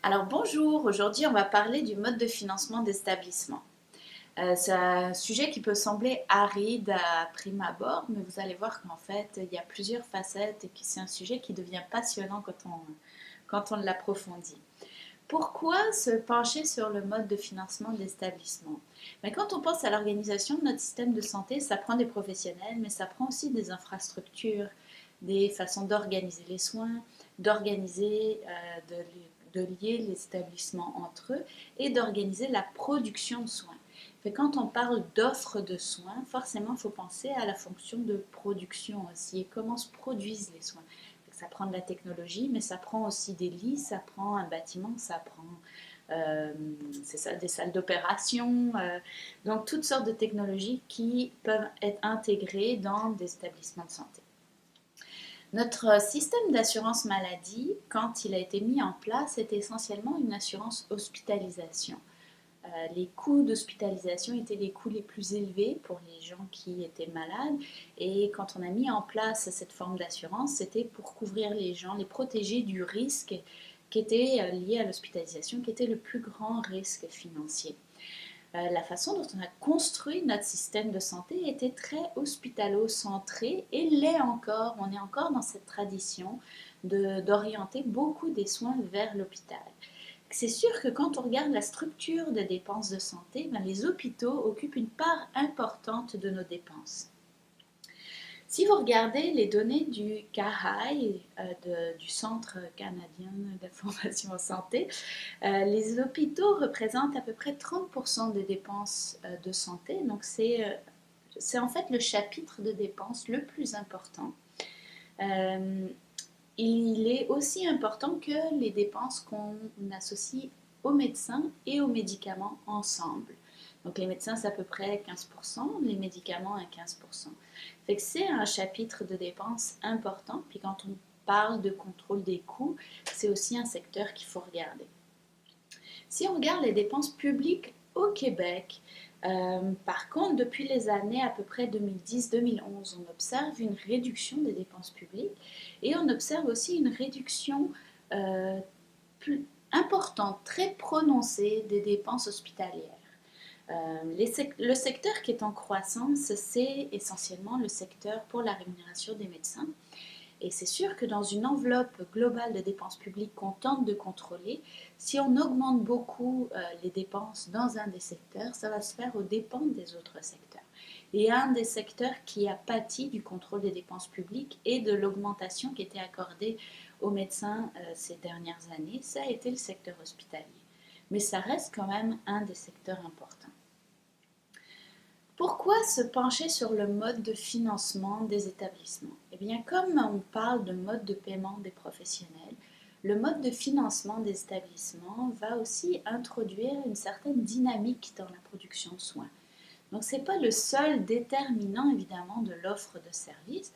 Alors bonjour, aujourd'hui on va parler du mode de financement des établissements. C'est un sujet qui peut sembler aride à prime abord, mais vous allez voir qu'en fait il y a plusieurs facettes et que c'est un sujet qui devient passionnant quand on l'approfondit. Pourquoi se pencher sur le mode de financement des établissements? Mais quand on pense à l'organisation de notre système de santé, ça prend des professionnels, mais ça prend aussi des infrastructures, des façons d'organiser les soins, d'organiser, de lier les établissements entre eux et d'organiser la production de soins. Quand on parle d'offre de soins, forcément, il faut penser à la fonction de production aussi et comment se produisent les soins. Ça prend de la technologie, mais ça prend aussi des lits, ça prend un bâtiment, ça prend c'est ça, des salles d'opération, donc toutes sortes de technologies qui peuvent être intégrées dans des établissements de santé. Notre système d'assurance maladie, quand il a été mis en place, était essentiellement une assurance hospitalisation. Les coûts d'hospitalisation étaient les coûts les plus élevés pour les gens qui étaient malades. Et quand on a mis en place cette forme d'assurance, c'était pour couvrir les gens, les protéger du risque qui était lié à l'hospitalisation, qui était le plus grand risque financier. La façon dont on a construit notre système de santé était très hospitalo-centré et l'est encore. On est encore dans cette tradition d'orienter beaucoup des soins vers l'hôpital. C'est sûr que quand on regarde la structure des dépenses de santé, ben les hôpitaux occupent une part importante de nos dépenses. Si vous regardez les données du CAHI, du Centre canadien d'information en santé, les hôpitaux représentent à peu près 30% des dépenses de santé. Donc c'est en fait le chapitre de dépenses le plus important. Il est aussi important que les dépenses qu'on associe aux médecins et aux médicaments ensemble. Donc les médecins, c'est à peu près 15%, les médicaments à 15%. Fait que c'est un chapitre de dépenses important. Puis quand on parle de contrôle des coûts, c'est aussi un secteur qu'il faut regarder. Si on regarde les dépenses publiques au Québec, par contre, depuis les années à peu près 2010-2011, on observe une réduction des dépenses publiques et on observe aussi une réduction plus importante, très prononcée des dépenses hospitalières. Le secteur qui est en croissance, c'est essentiellement le secteur pour la rémunération des médecins. Et c'est sûr que dans une enveloppe globale de dépenses publiques qu'on tente de contrôler, si on augmente beaucoup les dépenses dans un des secteurs, ça va se faire aux dépens des autres secteurs. Et un des secteurs qui a pâti du contrôle des dépenses publiques et de l'augmentation qui était accordée aux médecins ces dernières années, ça a été le secteur hospitalier. Mais ça reste quand même un des secteurs importants. Pourquoi se pencher sur le mode de financement des établissements? Eh bien, comme on parle de mode de paiement des professionnels, le mode de financement des établissements va aussi introduire une certaine dynamique dans la production de soins. Donc, ce n'est pas le seul déterminant, évidemment, de l'offre de services,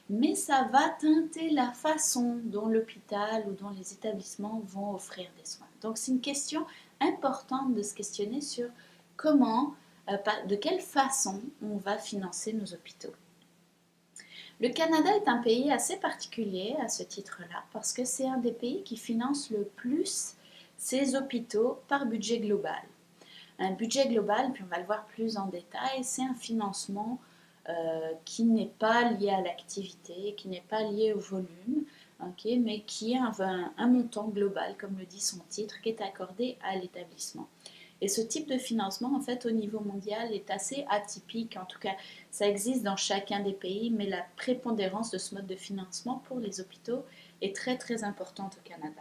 mais ça va teinter la façon dont l'hôpital ou dont les établissements vont offrir des soins. Donc, c'est une question importante de se questionner sur comment de quelle façon on va financer nos hôpitaux. Le Canada est un pays assez particulier à ce titre-là parce que c'est un des pays qui finance le plus ses hôpitaux par budget global. Un budget global, puis on va le voir plus en détail, c'est un financement qui n'est pas lié à l'activité, qui n'est pas lié au volume, okay, mais qui est un montant global, comme le dit son titre, qui est accordé à l'établissement. Et ce type de financement, en fait, au niveau mondial, est assez atypique. En tout cas, ça existe dans chacun des pays, mais la prépondérance de ce mode de financement pour les hôpitaux est très, très importante au Canada.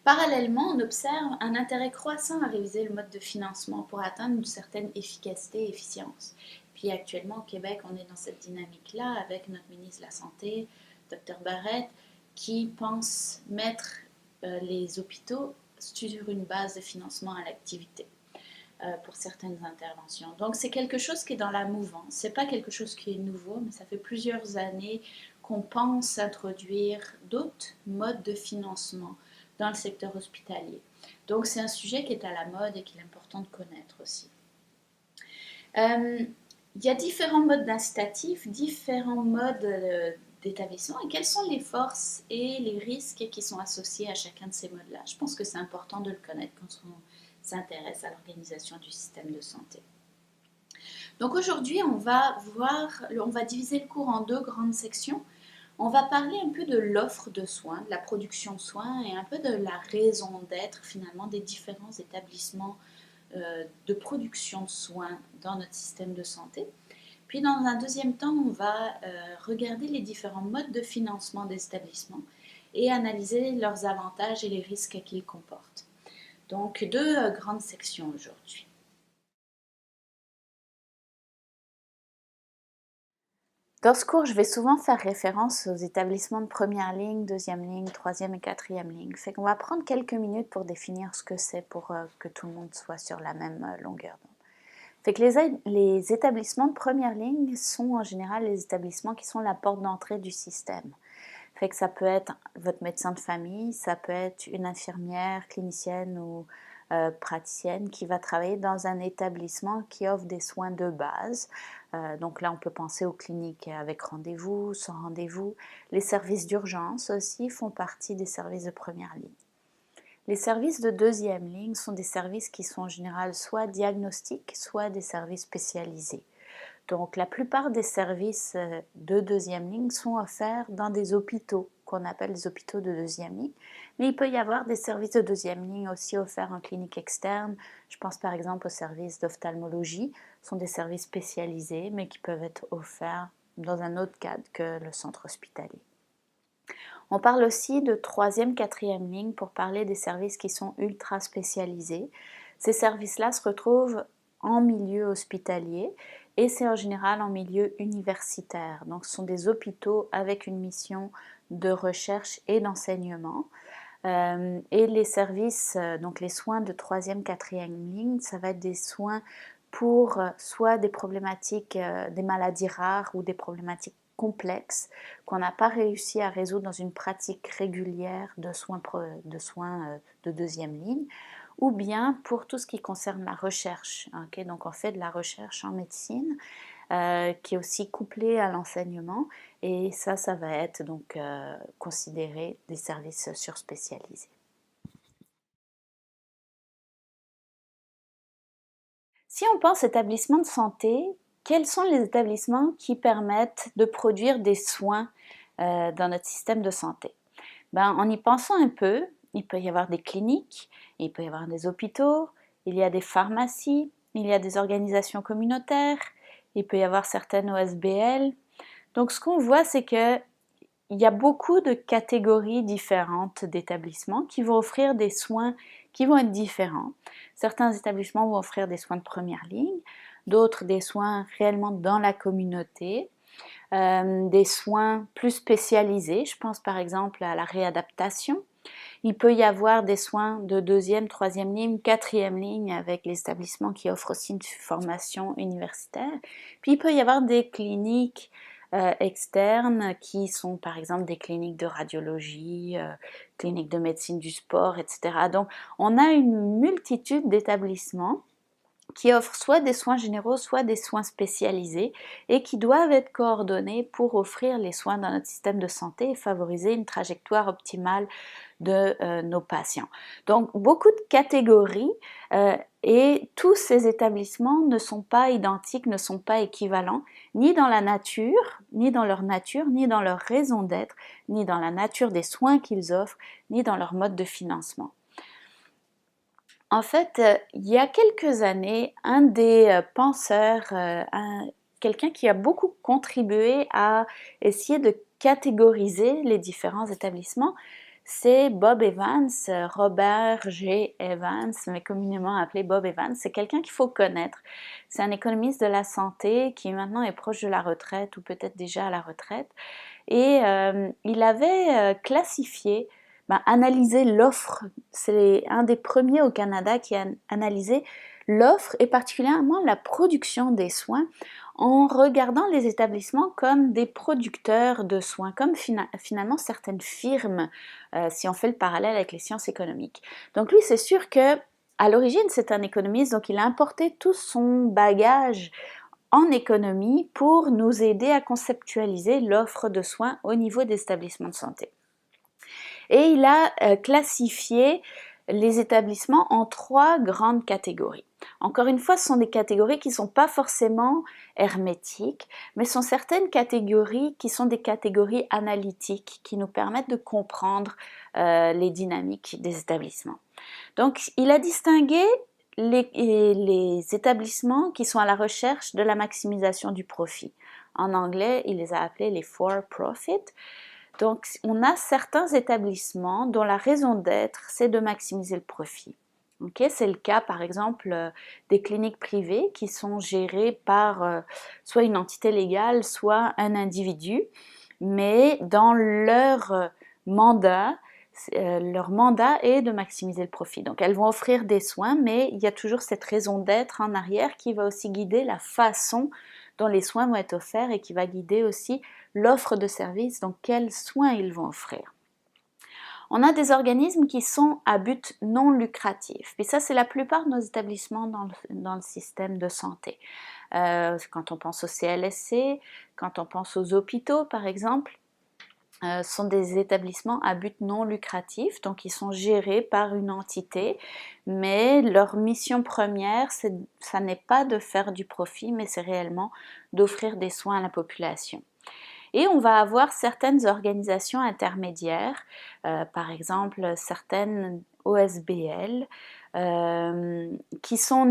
Parallèlement, on observe un intérêt croissant à réviser le mode de financement pour atteindre une certaine efficacité et efficience. Puis actuellement, au Québec, on est dans cette dynamique-là avec notre ministre de la Santé, Dr Barrette, qui pense mettre les hôpitaux sur une base de financement à l'activité pour certaines interventions. Donc c'est quelque chose qui est dans la mouvance. C'est pas quelque chose qui est nouveau, mais ça fait plusieurs années qu'on pense introduire d'autres modes de financement dans le secteur hospitalier. Donc c'est un sujet qui est à la mode et qu'il est important de connaître aussi. Il y a différents modes d'incitatifs, différents modes d'établissement et quelles sont les forces et les risques qui sont associés à chacun de ces modes-là. Je pense que c'est important de le connaître quand on s'intéresse à l'organisation du système de santé. Donc aujourd'hui, on va diviser le cours en deux grandes sections. On va parler un peu de l'offre de soins, de la production de soins et un peu de la raison d'être finalement des différents établissements de production de soins dans notre système de santé. Puis dans un deuxième temps, on va regarder les différents modes de financement des établissements et analyser leurs avantages et les risques qu'ils comportent. Donc deux grandes sections aujourd'hui. Dans ce cours, je vais souvent faire référence aux établissements de première ligne, deuxième ligne, troisième et quatrième ligne. Fait qu'on va prendre quelques minutes pour définir ce que c'est pour que tout le monde soit sur la même longueur d'onde. Fait que les établissements de première ligne sont en général les établissements qui sont la porte d'entrée du système. Fait que ça peut être votre médecin de famille, ça peut être une infirmière, clinicienne ou praticienne qui va travailler dans un établissement qui offre des soins de base. Donc là, on peut penser aux cliniques avec rendez-vous, sans rendez-vous. Les services d'urgence aussi font partie des services de première ligne. Les services de deuxième ligne sont des services qui sont en général soit diagnostiques, soit des services spécialisés. Donc la plupart des services de deuxième ligne sont offerts dans des hôpitaux qu'on appelle les hôpitaux de deuxième ligne. Mais il peut y avoir des services de deuxième ligne aussi offerts en clinique externe. Je pense par exemple aux services d'ophtalmologie. Ce sont des services spécialisés mais qui peuvent être offerts dans un autre cadre que le centre hospitalier. On parle aussi de troisième, quatrième ligne pour parler des services qui sont ultra spécialisés. Ces services-là se retrouvent en milieu hospitalier et c'est en général en milieu universitaire. Donc ce sont des hôpitaux avec une mission de recherche et d'enseignement. Et les services, donc les soins de troisième, quatrième ligne, ça va être des soins pour soit des problématiques, des maladies rares ou des problématiques complexes qu'on n'a pas réussi à résoudre dans une pratique régulière de soins de deuxième ligne, ou bien pour tout ce qui concerne la recherche. Okay? Donc on fait de la recherche en médecine qui est aussi couplée à l'enseignement et ça va être donc considéré des services surspécialisés. Si on pense établissement de santé, quels sont les établissements qui permettent de produire des soins dans notre système de santé? En y pensant un peu, il peut y avoir des cliniques, il peut y avoir des hôpitaux, il y a des pharmacies, il y a des organisations communautaires, il peut y avoir certaines OSBL. Donc ce qu'on voit, c'est qu'il y a beaucoup de catégories différentes d'établissements qui vont offrir des soins qui vont être différents. Certains établissements vont offrir des soins de première ligne, d'autres des soins réellement dans la communauté, des soins plus spécialisés. Je pense par exemple à la réadaptation. Il peut y avoir des soins de deuxième, troisième ligne, quatrième ligne avec les établissements qui offrent aussi une formation universitaire. Puis il peut y avoir des cliniques externes qui sont par exemple des cliniques de radiologie, cliniques de médecine du sport, etc. Donc on a une multitude d'établissements qui offrent soit des soins généraux, soit des soins spécialisés et qui doivent être coordonnés pour offrir les soins dans notre système de santé et favoriser une trajectoire optimale de nos patients. Donc beaucoup de catégories et tous ces établissements ne sont pas identiques, ne sont pas équivalents, ni dans la nature, ni dans leur nature, ni dans leur raison d'être, ni dans la nature des soins qu'ils offrent, ni dans leur mode de financement. En fait, il y a quelques années, un des penseurs, quelqu'un qui a beaucoup contribué à essayer de catégoriser les différents établissements, c'est Bob Evans, Robert G. Evans, mais communément appelé Bob Evans. C'est quelqu'un qu'il faut connaître. C'est un économiste de la santé qui maintenant est proche de la retraite ou peut-être déjà à la retraite. Et il avait classifié analyser l'offre. C'est un des premiers au Canada qui a analysé l'offre et particulièrement la production des soins en regardant les établissements comme des producteurs de soins, comme finalement certaines firmes, si on fait le parallèle avec les sciences économiques. Donc lui, c'est sûr que à l'origine, c'est un économiste, donc il a importé tout son bagage en économie pour nous aider à conceptualiser l'offre de soins au niveau des établissements de santé. Et il a classifié les établissements en 3 grandes catégories. Encore une fois, ce sont des catégories qui ne sont pas forcément hermétiques, mais sont certaines catégories qui sont des catégories analytiques qui nous permettent de comprendre les dynamiques des établissements. Donc, il a distingué les établissements qui sont à la recherche de la maximisation du profit. En anglais, il les a appelés les for-profit. Donc, on a certains établissements dont la raison d'être, c'est de maximiser le profit. Okay, c'est le cas, par exemple, des cliniques privées qui sont gérées par soit une entité légale, soit un individu, mais dans leur mandat est de maximiser le profit. Donc, elles vont offrir des soins, mais il y a toujours cette raison d'être en arrière qui va aussi guider la façon dont les soins vont être offerts et qui va guider aussi l'offre de services, donc quels soins ils vont offrir. On a des organismes qui sont à but non lucratif. Puis ça, c'est la plupart de nos établissements dans le système de santé. Quand on pense au CLSC, quand on pense aux hôpitaux, par exemple, sont des établissements à but non lucratif, donc ils sont gérés par une entité, mais leur mission première, ça n'est pas de faire du profit, mais c'est réellement d'offrir des soins à la population. Et on va avoir certaines organisations intermédiaires, par exemple certaines OSBL, qui sont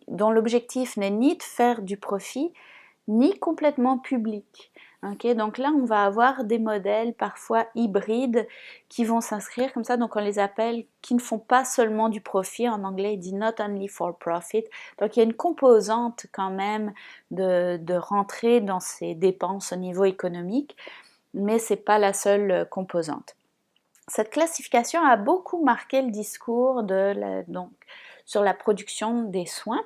dont l'objectif n'est ni de faire du profit, ni complètement public. Okay, donc là, on va avoir des modèles parfois hybrides qui vont s'inscrire comme ça, donc on les appelle qui ne font pas seulement du profit. En anglais, il dit not only for profit. Donc il y a une composante quand même de rentrer dans ces dépenses au niveau économique, mais ce n'est pas la seule composante. Cette classification a beaucoup marqué le discours donc, sur la production des soins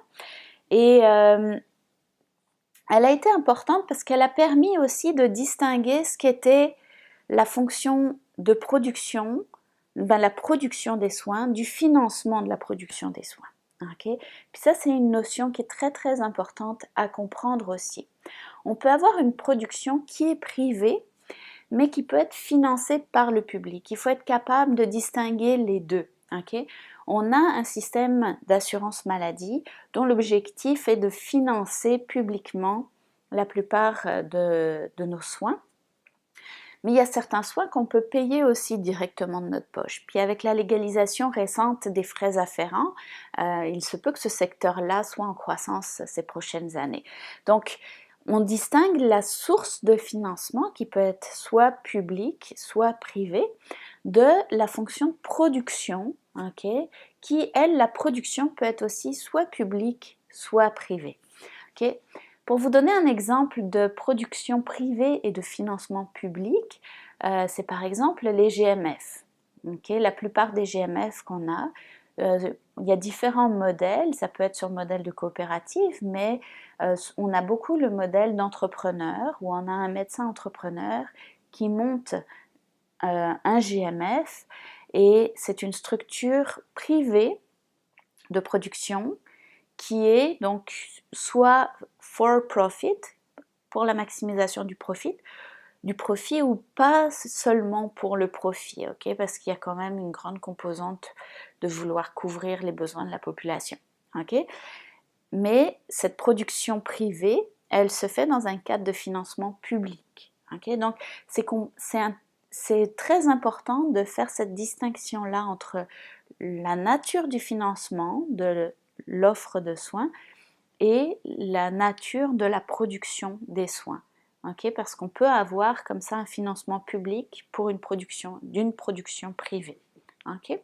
et elle a été importante parce qu'elle a permis aussi de distinguer ce qu'était la fonction de production, la production des soins, du financement de la production des soins. Okay? Puis ça, c'est une notion qui est très très importante à comprendre aussi. On peut avoir une production qui est privée, mais qui peut être financée par le public. Il faut être capable de distinguer les deux. Okay? On a un système d'assurance maladie dont l'objectif est de financer publiquement la plupart de nos soins. Mais il y a certains soins qu'on peut payer aussi directement de notre poche. Puis avec la légalisation récente des frais afférents, il se peut que ce secteur-là soit en croissance ces prochaines années. Donc, on distingue la source de financement qui peut être soit publique, soit privée, de la fonction de production, okay, qui, elle, la production peut être aussi soit publique, soit privée. Okay. Pour vous donner un exemple de production privée et de financement public, c'est par exemple les GMF. Okay. La plupart des GMF qu'on a, il y a différents modèles, ça peut être sur le modèle de coopérative, mais on a beaucoup le modèle d'entrepreneur, où on a un médecin entrepreneur qui monte un GMF et c'est une structure privée de production qui est donc soit for profit, pour la maximisation du profit ou pas seulement pour le profit, okay? Parce qu'il y a quand même une grande composante de vouloir couvrir les besoins de la population. Okay? Mais cette production privée, elle se fait dans un cadre de financement public. Okay? Donc c'est très important de faire cette distinction-là entre la nature du financement, de l'offre de soins, et la nature de la production des soins. Okay? Parce qu'on peut avoir comme ça un financement public pour d'une production privée. Okay?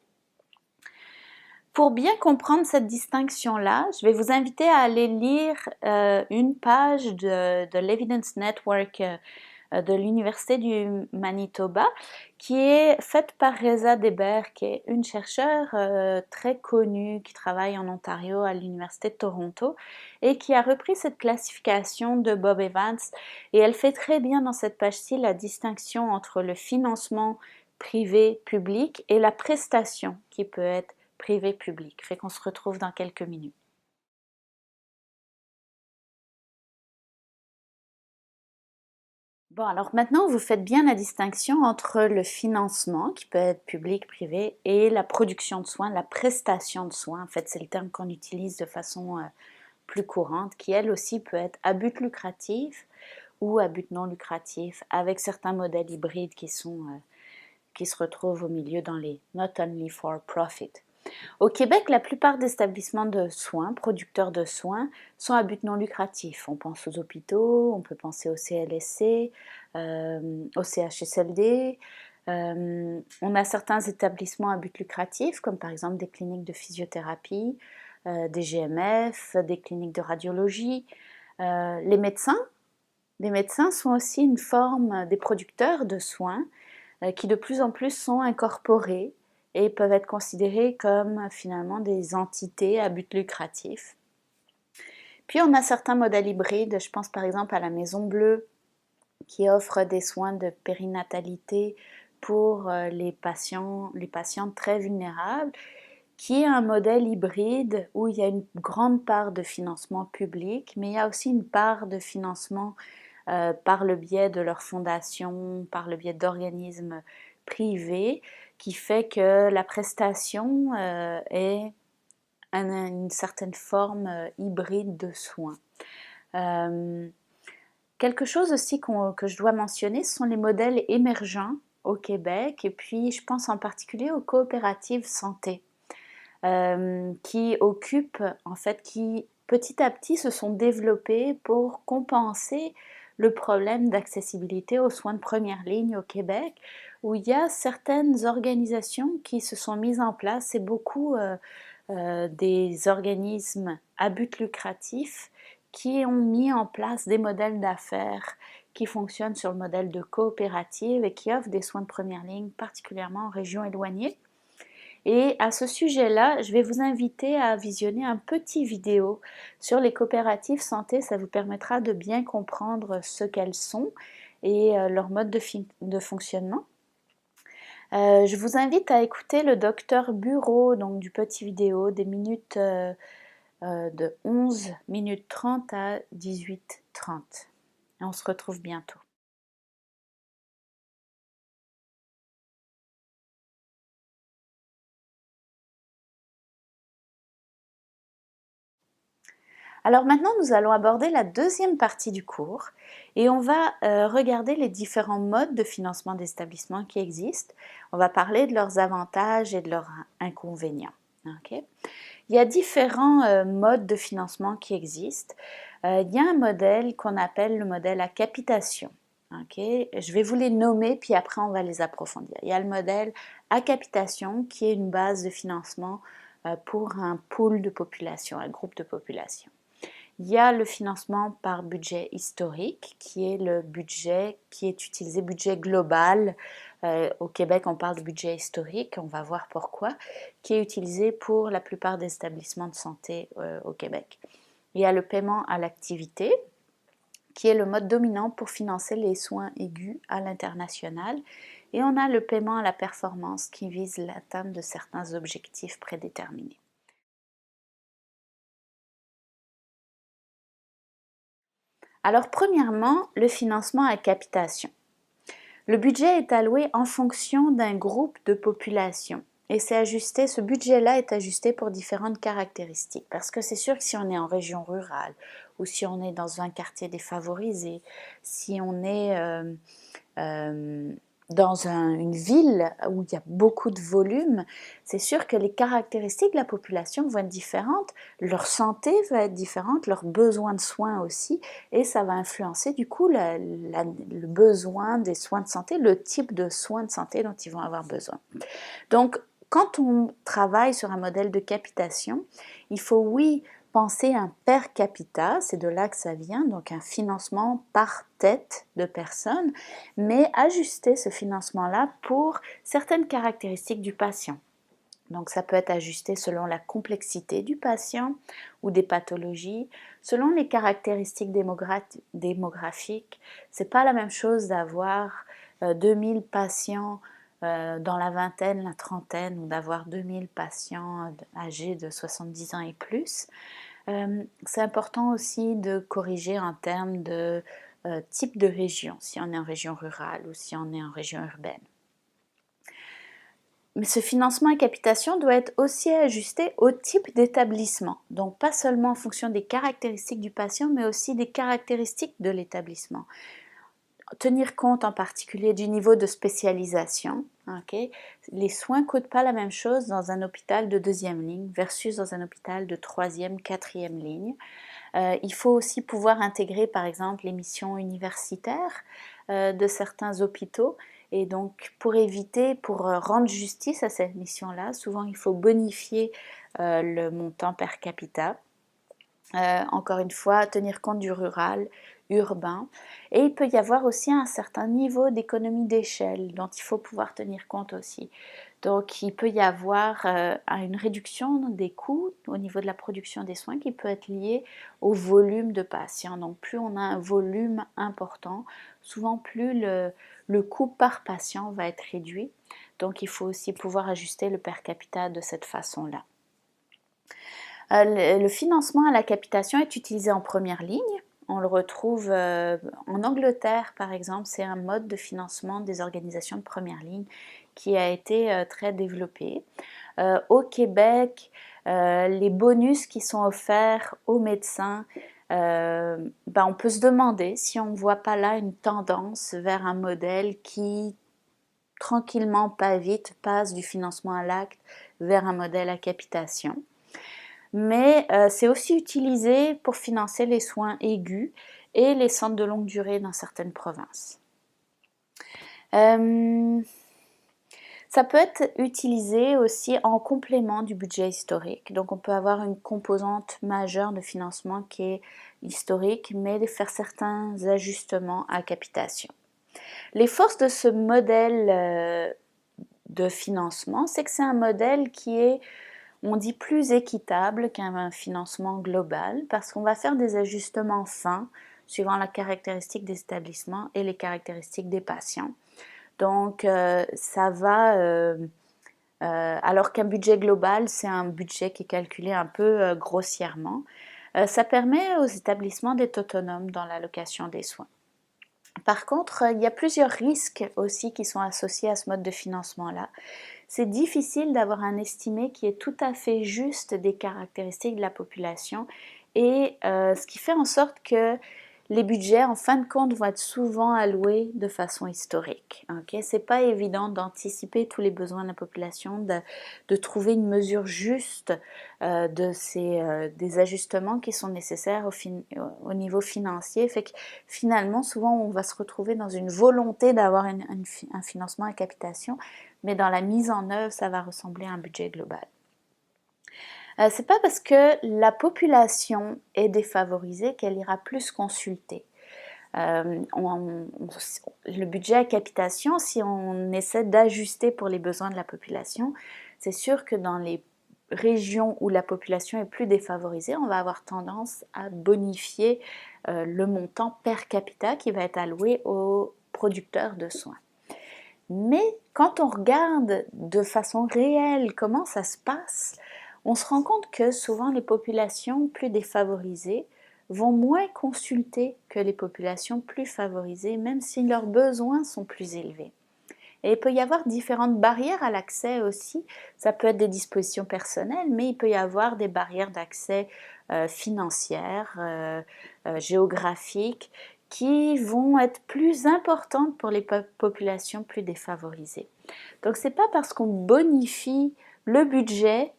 Pour bien comprendre cette distinction-là, je vais vous inviter à aller lire une page de l'Evidence Network de l'Université du Manitoba, qui est faite par Reza Deber, qui est une chercheure très connue, qui travaille en Ontario à l'Université de Toronto, et qui a repris cette classification de Bob Evans, et elle fait très bien dans cette page-ci la distinction entre le financement privé-public et la prestation qui peut être privé-public. Fait qu'on se retrouve dans quelques minutes. Bon, alors maintenant, vous faites bien la distinction entre le financement, qui peut être public, privé, et la production de soins, la prestation de soins. En fait, c'est le terme qu'on utilise de façon plus courante, qui elle aussi peut être à but lucratif ou à but non lucratif, avec certains modèles hybrides qui se retrouvent au milieu dans les not only for profit. Au Québec, la plupart des établissements de soins, producteurs de soins, sont à but non lucratif. On pense aux hôpitaux, on peut penser au CLSC, au CHSLD. On a certains établissements à but lucratif, comme par exemple des cliniques de physiothérapie, des GMF, des cliniques de radiologie. Les médecins sont aussi une forme des producteurs de soins qui de plus en plus sont incorporés et peuvent être considérés comme finalement des entités à but lucratif. Puis on a certains modèles hybrides, je pense par exemple à la Maison Bleue qui offre des soins de périnatalité pour les patientes très vulnérables, qui est un modèle hybride où il y a une grande part de financement public, mais il y a aussi une part de financement par le biais de leur fondation, par le biais d'organismes privés, qui fait que la prestation est une certaine forme hybride de soins. Quelque chose aussi que je dois mentionner, ce sont les modèles émergents au Québec, et puis je pense en particulier aux coopératives santé, qui occupent, en fait, qui petit à petit se sont développées pour compenser le problème d'accessibilité aux soins de première ligne au Québec, où il y a certaines organisations qui se sont mises en place, et beaucoup des organismes à but lucratif qui ont mis en place des modèles d'affaires qui fonctionnent sur le modèle de coopérative et qui offrent des soins de première ligne, particulièrement en régions éloignées. Et à ce sujet-là, je vais vous inviter à visionner un petit vidéo sur les coopératives santé. Ça vous permettra de bien comprendre ce qu'elles sont et leur mode de fonctionnement. Je vous invite à écouter le docteur Bureau, donc du petit vidéo, des minutes de 11 minutes 30 à 18h30. Et on se retrouve bientôt. Alors maintenant, nous allons aborder la deuxième partie du cours et on va regarder les différents modes de financement des établissements qui existent. On va parler de leurs avantages et de leurs inconvénients. Okay? Il y a différents modes de financement qui existent. Il y a un modèle qu'on appelle le modèle à capitation. Okay? Je vais vous les nommer, puis après on va les approfondir. Il y a le modèle à capitation qui est une base de financement pour un pool de population, un groupe de population. Il y a le financement par budget historique, qui est le budget qui est utilisé, budget global. Au Québec, on parle de budget historique, on va voir pourquoi, qui est utilisé pour la plupart des établissements de santé au Québec. Il y a le paiement à l'activité, qui est le mode dominant pour financer les soins aigus à l'international. Et on a le paiement à la performance qui vise l'atteinte de certains objectifs prédéterminés. Alors premièrement, le financement à capitation. Le budget est alloué en fonction d'un groupe de population et c'est ajusté, ce budget-là est ajusté pour différentes caractéristiques parce que c'est sûr que si on est en région rurale ou si on est dans un quartier défavorisé, si on est dans une ville où il y a beaucoup de volume, c'est sûr que les caractéristiques de la population vont être différentes, leur santé va être différente, leurs besoins de soins aussi, et ça va influencer du coup le besoin des soins de santé, le type de soins de santé dont ils vont avoir besoin. Donc, quand on travaille sur un modèle de capitation, il faut oui penser un per capita, c'est de là que ça vient, donc un financement par tête de personne, mais ajuster ce financement-là pour certaines caractéristiques du patient. Donc ça peut être ajusté selon la complexité du patient ou des pathologies, selon les caractéristiques démographiques. C'est pas la même chose d'avoir 2000 patients dans la vingtaine, la trentaine, ou d'avoir 2000 patients âgés de 70 ans et plus. C'est important aussi de corriger en termes de type de région, si on est en région rurale ou si on est en région urbaine. Mais ce financement à capitation doit être aussi ajusté au type d'établissement, donc pas seulement en fonction des caractéristiques du patient, mais aussi des caractéristiques de l'établissement. Tenir compte en particulier du niveau de spécialisation. Okay? Les soins ne coûtent pas la même chose dans un hôpital de 2e ligne versus dans un hôpital de 3e, 4e ligne. Il faut aussi pouvoir intégrer par exemple les missions universitaires de certains hôpitaux. Et donc pour rendre justice à cette mission-là, souvent il faut bonifier le montant per capita. Encore une fois, tenir compte du rural, urbain. Et il peut y avoir aussi un certain niveau d'économie d'échelle dont il faut pouvoir tenir compte aussi. Donc il peut y avoir une réduction des coûts au niveau de la production des soins qui peut être liée au volume de patients. Donc plus on a un volume important, souvent plus le coût par patient va être réduit. Donc il faut aussi pouvoir ajuster le per capita de cette façon-là. Le financement à la capitation est utilisé en première ligne. On le retrouve en Angleterre, par exemple, c'est un mode de financement des organisations de première ligne qui a été très développé. Au Québec, les bonus qui sont offerts aux médecins, on peut se demander si on ne voit pas là une tendance vers un modèle qui, tranquillement, pas vite, passe du financement à l'acte vers un modèle à capitation. Mais c'est aussi utilisé pour financer les soins aigus et les centres de longue durée dans certaines provinces. Ça peut être utilisé aussi en complément du budget historique. Donc on peut avoir une composante majeure de financement qui est historique, mais de faire certains ajustements à capitation. Les forces de ce modèle de financement, c'est que c'est un modèle qui est, on dit, plus équitable qu'un financement global parce qu'on va faire des ajustements fins suivant la caractéristique des établissements et les caractéristiques des patients. Donc ça va, alors qu'un budget global, c'est un budget qui est calculé un peu grossièrement, ça permet aux établissements d'être autonomes dans l'allocation des soins. Par contre, il y a plusieurs risques aussi qui sont associés à ce mode de financement-là. C'est difficile d'avoir un estimé qui est tout à fait juste des caractéristiques de la population et ce qui fait en sorte que les budgets, en fin de compte, vont être souvent alloués de façon historique. Okay? C'est pas évident d'anticiper tous les besoins de la population, de trouver une mesure juste des ajustements qui sont nécessaires au niveau financier. Fait que finalement, souvent, on va se retrouver dans une volonté d'avoir un financement à capitation, mais dans la mise en œuvre, ça va ressembler à un budget global. C'est pas parce que la population est défavorisée qu'elle ira plus consulter. Le budget à capitation, si on essaie d'ajuster pour les besoins de la population, c'est sûr que dans les régions où la population est plus défavorisée, on va avoir tendance à bonifier le montant per capita qui va être alloué aux producteurs de soins. Mais quand on regarde de façon réelle comment ça se passe, on se rend compte que souvent les populations plus défavorisées vont moins consulter que les populations plus favorisées, même si leurs besoins sont plus élevés. Et il peut y avoir différentes barrières à l'accès aussi. Ça peut être des dispositions personnelles, mais il peut y avoir des barrières d'accès financières, géographiques, qui vont être plus importantes pour les populations plus défavorisées. Donc c'est pas parce qu'on bonifie le budget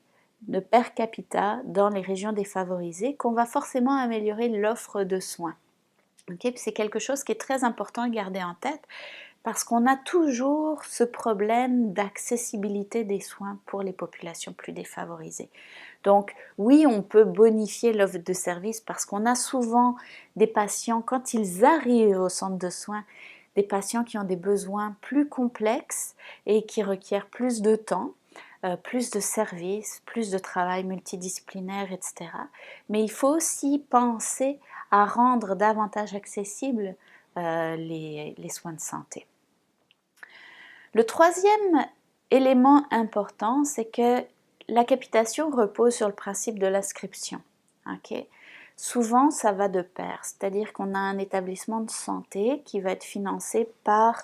de per capita dans les régions défavorisées qu'on va forcément améliorer l'offre de soins. Okay? C'est quelque chose qui est très important à garder en tête parce qu'on a toujours ce problème d'accessibilité des soins pour les populations plus défavorisées. Donc oui, on peut bonifier l'offre de service parce qu'on a souvent des patients, quand ils arrivent au centre de soins, des patients qui ont des besoins plus complexes et qui requièrent plus de temps, plus de services, plus de travail multidisciplinaire, etc. Mais il faut aussi penser à rendre davantage accessibles les soins de santé. Le troisième élément important, c'est que la capitation repose sur le principe de l'inscription. Okay? souvent ça va de pair, c'est-à-dire qu'on a un établissement de santé qui va être financé par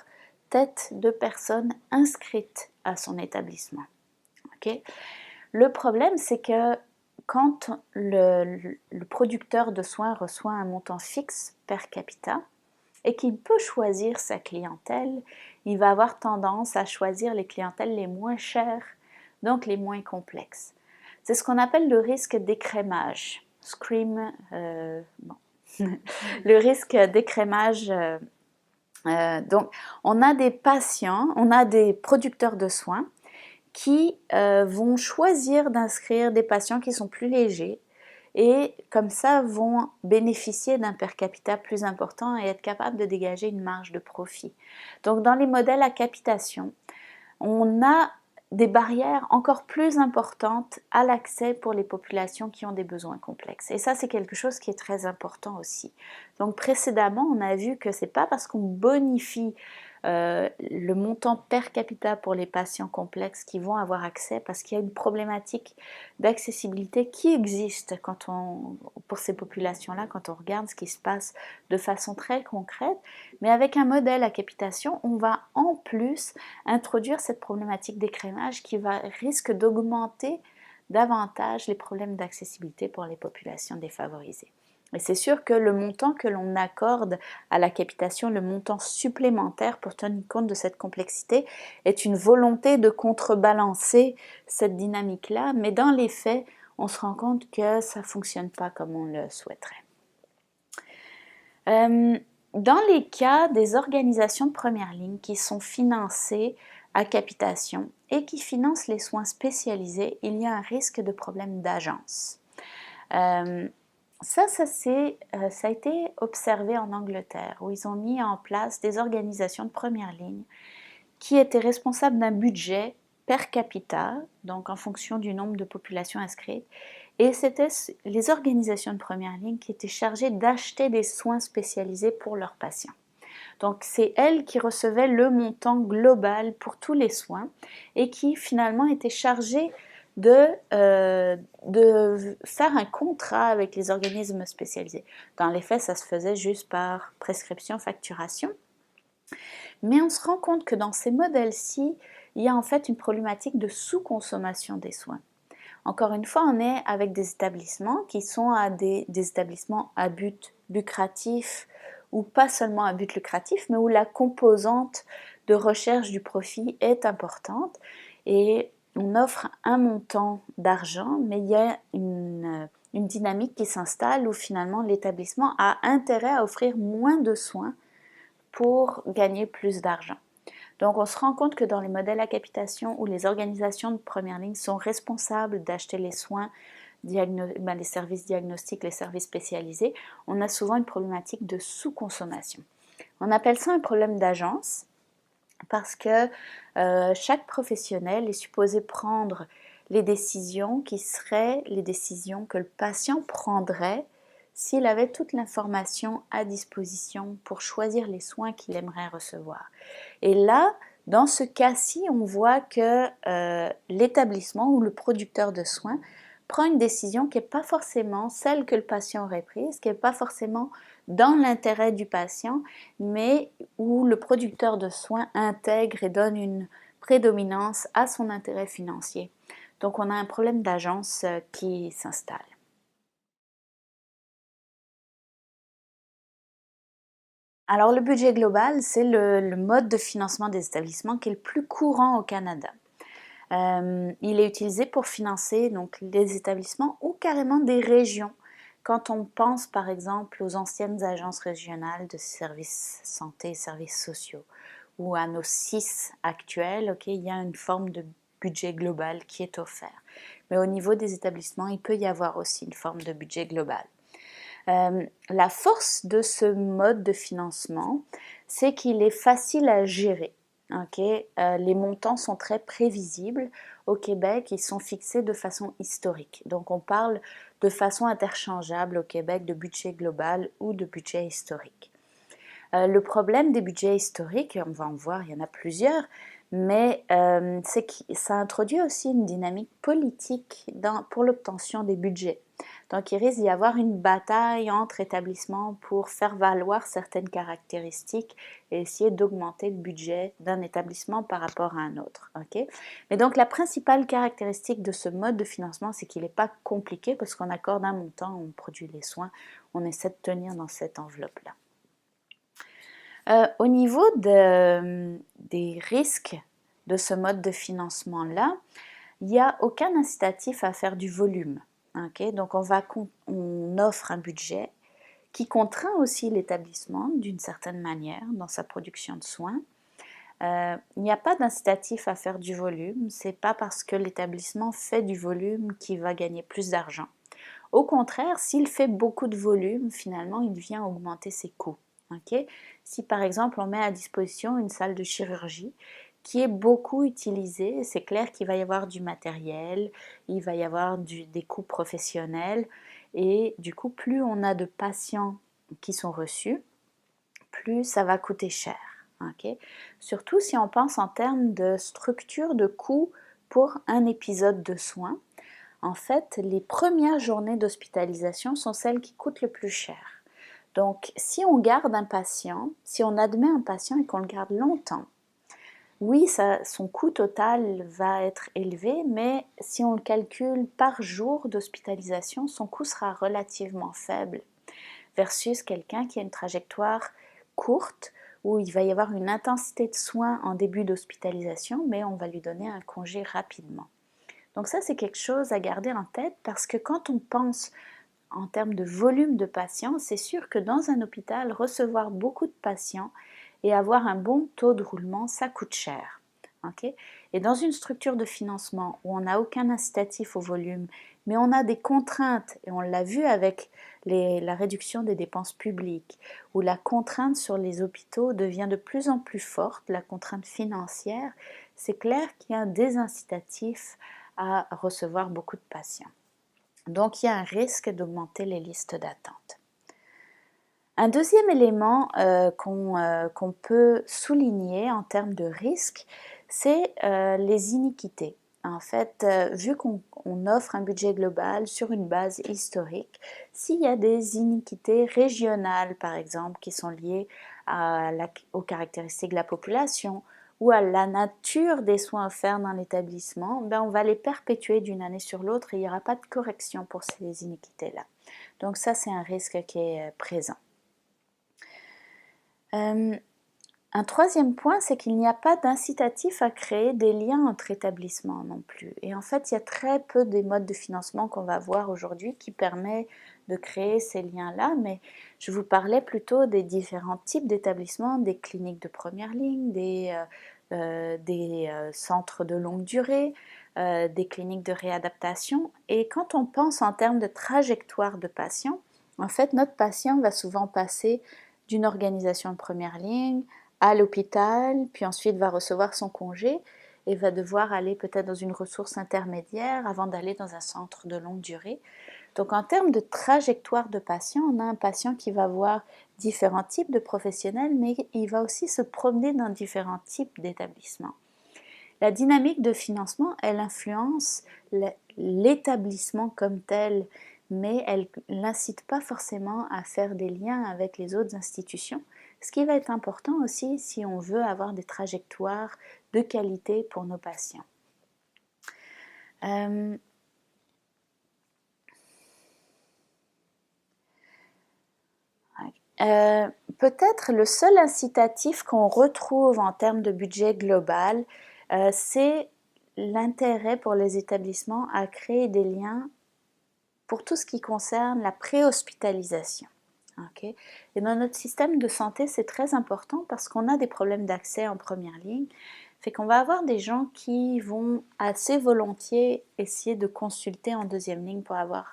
tête de personnes inscrites à son établissement. Okay? Le problème, c'est que quand le producteur de soins reçoit un montant fixe per capita et qu'il peut choisir sa clientèle, il va avoir tendance à choisir les clientèles les moins chères, donc les moins complexes. C'est ce qu'on appelle le risque d'écrémage. Le risque d'écrémage. Donc, on a des patients, on a des producteurs de soins qui vont choisir d'inscrire des patients qui sont plus légers et comme ça vont bénéficier d'un per capita plus important et être capables de dégager une marge de profit. Donc dans les modèles à capitation, on a des barrières encore plus importantes à l'accès pour les populations qui ont des besoins complexes. Et ça, c'est quelque chose qui est très important aussi. Donc précédemment, on a vu que c'est pas parce qu'on bonifie le montant per capita pour les patients complexes qui vont avoir accès, parce qu'il y a une problématique d'accessibilité qui existe pour ces populations-là, quand on regarde ce qui se passe de façon très concrète. Mais avec un modèle à capitation, on va en plus introduire cette problématique d'écrémage qui risque d'augmenter davantage les problèmes d'accessibilité pour les populations défavorisées. Et c'est sûr que le montant que l'on accorde à la capitation, le montant supplémentaire pour tenir compte de cette complexité, est une volonté de contrebalancer cette dynamique-là, mais dans les faits, on se rend compte que ça ne fonctionne pas comme on le souhaiterait. Dans les cas des organisations de première ligne qui sont financées à capitation et qui financent les soins spécialisés, il y a un risque de problème d'agence. Ça a été observé en Angleterre, où ils ont mis en place des organisations de première ligne qui étaient responsables d'un budget per capita, donc en fonction du nombre de populations inscrites, et c'était les organisations de première ligne qui étaient chargées d'acheter des soins spécialisés pour leurs patients. Donc c'est elles qui recevaient le montant global pour tous les soins et qui finalement étaient chargées de faire un contrat avec les organismes spécialisés. Dans les faits, ça se faisait juste par prescription, facturation. Mais on se rend compte que dans ces modèles-ci, il y a en fait une problématique de sous-consommation des soins. Encore une fois, on est avec des établissements qui sont des établissements à but lucratif ou pas seulement à but lucratif, mais où la composante de recherche du profit est importante et on offre un montant d'argent, mais il y a une dynamique qui s'installe où finalement l'établissement a intérêt à offrir moins de soins pour gagner plus d'argent. Donc on se rend compte que dans les modèles à capitation où les organisations de première ligne sont responsables d'acheter les soins, les services diagnostiques, les services spécialisés, on a souvent une problématique de sous-consommation. On appelle ça un problème d'agence parce que chaque professionnel est supposé prendre les décisions qui seraient les décisions que le patient prendrait s'il avait toute l'information à disposition pour choisir les soins qu'il aimerait recevoir. Et là, dans ce cas-ci, on voit que l'établissement ou le producteur de soins prend une décision qui n'est pas forcément celle que le patient aurait prise, qui n'est pas forcément dans l'intérêt du patient, mais où le producteur de soins intègre et donne une prédominance à son intérêt financier. Donc on a un problème d'agence qui s'installe. Alors le budget global, c'est le mode de financement des établissements qui est le plus courant au Canada. Il est utilisé pour financer donc, les établissements ou carrément des régions. Quand on pense par exemple aux anciennes agences régionales de services santé et services sociaux ou à nos 6 actuels, il y a une forme de budget global qui est offert. Mais au niveau des établissements, il peut y avoir aussi une forme de budget global. La force de ce mode de financement, c'est qu'il est facile à gérer. Les montants sont très prévisibles. Au Québec, ils sont fixés de façon historique. Donc on parle de façon interchangeable au Québec de budget global ou de budget historique. Le problème des budgets historiques, on va en voir, il y en a plusieurs, mais c'est que ça introduit aussi une dynamique politique pour l'obtention des budgets. Donc il risque d'y avoir une bataille entre établissements pour faire valoir certaines caractéristiques et essayer d'augmenter le budget d'un établissement par rapport à un autre. Okay? Mais donc la principale caractéristique de ce mode de financement, c'est qu'il n'est pas compliqué parce qu'on accorde un montant, on produit les soins, on essaie de tenir dans cette enveloppe-là. Au niveau des risques de ce mode de financement-là, il n'y a aucun incitatif à faire du volume. Okay? Donc on offre un budget qui contraint aussi l'établissement d'une certaine manière dans sa production de soins. Il n'y a pas d'incitatif à faire du volume, c'est pas parce que l'établissement fait du volume qu'il va gagner plus d'argent. Au contraire, s'il fait beaucoup de volume, finalement, il vient augmenter ses coûts. Okay? Si par exemple on met à disposition une salle de chirurgie qui est beaucoup utilisée, c'est clair qu'il va y avoir du matériel, il va y avoir des coûts professionnels et du coup plus on a de patients qui sont reçus, plus ça va coûter cher. Okay? Surtout si on pense en termes de structure de coûts pour un épisode de soins. En fait, les premières journées d'hospitalisation sont celles qui coûtent le plus cher. Donc, si on garde un patient, si on admet un patient et qu'on le garde longtemps, oui, son coût total va être élevé, mais si on le calcule par jour d'hospitalisation, son coût sera relativement faible versus quelqu'un qui a une trajectoire courte où il va y avoir une intensité de soins en début d'hospitalisation, mais on va lui donner un congé rapidement. Donc ça, c'est quelque chose à garder en tête parce que quand on pense en termes de volume de patients, c'est sûr que dans un hôpital, recevoir beaucoup de patients et avoir un bon taux de roulement, ça coûte cher. Okay? Et dans une structure de financement où on n'a aucun incitatif au volume, mais on a des contraintes, et on l'a vu avec la réduction des dépenses publiques, où la contrainte sur les hôpitaux devient de plus en plus forte, la contrainte financière, c'est clair qu'il y a un désincitatif à recevoir beaucoup de patients. Donc il y a un risque d'augmenter les listes d'attente. Un deuxième élément qu'on peut souligner en termes de risque, c'est les iniquités. En fait, vu qu'on offre un budget global sur une base historique, s'il y a des iniquités régionales, par exemple, qui sont liées aux caractéristiques de la population ou à la nature des soins offerts dans l'établissement, ben on va les perpétuer d'une année sur l'autre et il n'y aura pas de correction pour ces iniquités-là. Donc ça, c'est un risque qui est présent. Un troisième point, c'est qu'il n'y a pas d'incitatif à créer des liens entre établissements non plus. Et en fait, il y a très peu des modes de financement qu'on va voir aujourd'hui qui permettent de créer ces liens-là, mais je vous parlais plutôt des différents types d'établissements, des cliniques de première ligne, des centres de longue durée, des cliniques de réadaptation. Et quand on pense en termes de trajectoire de patient, en fait, notre patient va souvent passer d'une organisation de première ligne à l'hôpital, puis ensuite va recevoir son congé et va devoir aller peut-être dans une ressource intermédiaire avant d'aller dans un centre de longue durée. Donc en termes de trajectoire de patient, on a un patient qui va voir différents types de professionnels, mais il va aussi se promener dans différents types d'établissements. La dynamique de financement, elle influence l'établissement comme tel, mais elle n'incite pas forcément à faire des liens avec les autres institutions, ce qui va être important aussi si on veut avoir des trajectoires de qualité pour nos patients. Peut-être le seul incitatif qu'on retrouve en termes de budget global, c'est l'intérêt pour les établissements à créer des liens pour tout ce qui concerne la préhospitalisation. Okay? Et dans notre système de santé, c'est très important parce qu'on a des problèmes d'accès en première ligne. Fait qu'on va avoir des gens qui vont assez volontiers essayer de consulter en deuxième ligne pour avoir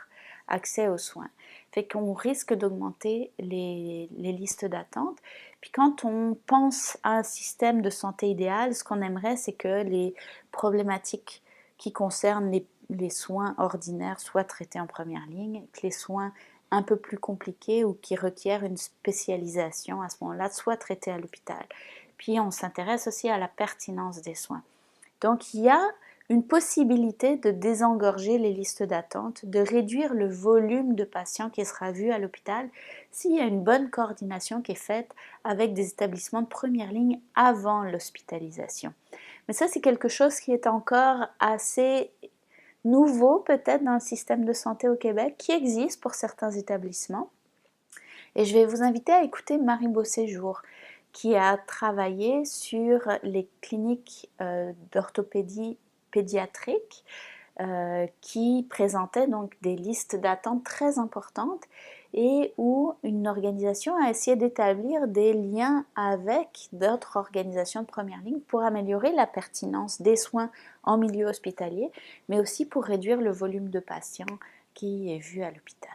accès aux soins. Fait qu'on risque d'augmenter les listes d'attente. Puis quand on pense à un système de santé idéal, ce qu'on aimerait, c'est que les problématiques qui concernent les soins ordinaires soient traités en première ligne, que les soins un peu plus compliqués ou qui requièrent une spécialisation à ce moment-là soient traités à l'hôpital. Puis on s'intéresse aussi à la pertinence des soins. Donc il y a une possibilité de désengorger les listes d'attente, de réduire le volume de patients qui sera vu à l'hôpital s'il y a une bonne coordination qui est faite avec des établissements de première ligne avant l'hospitalisation. Mais ça, c'est quelque chose qui est encore assez nouveau peut-être dans le système de santé au Québec, qui existe pour certains établissements. Et je vais vous inviter à écouter Marie Beauséjour, qui a travaillé sur les cliniques d'orthopédie pédiatrique qui présentaient donc des listes d'attente très importantes et où une organisation a essayé d'établir des liens avec d'autres organisations de première ligne pour améliorer la pertinence des soins en milieu hospitalier, mais aussi pour réduire le volume de patients qui est vu à l'hôpital.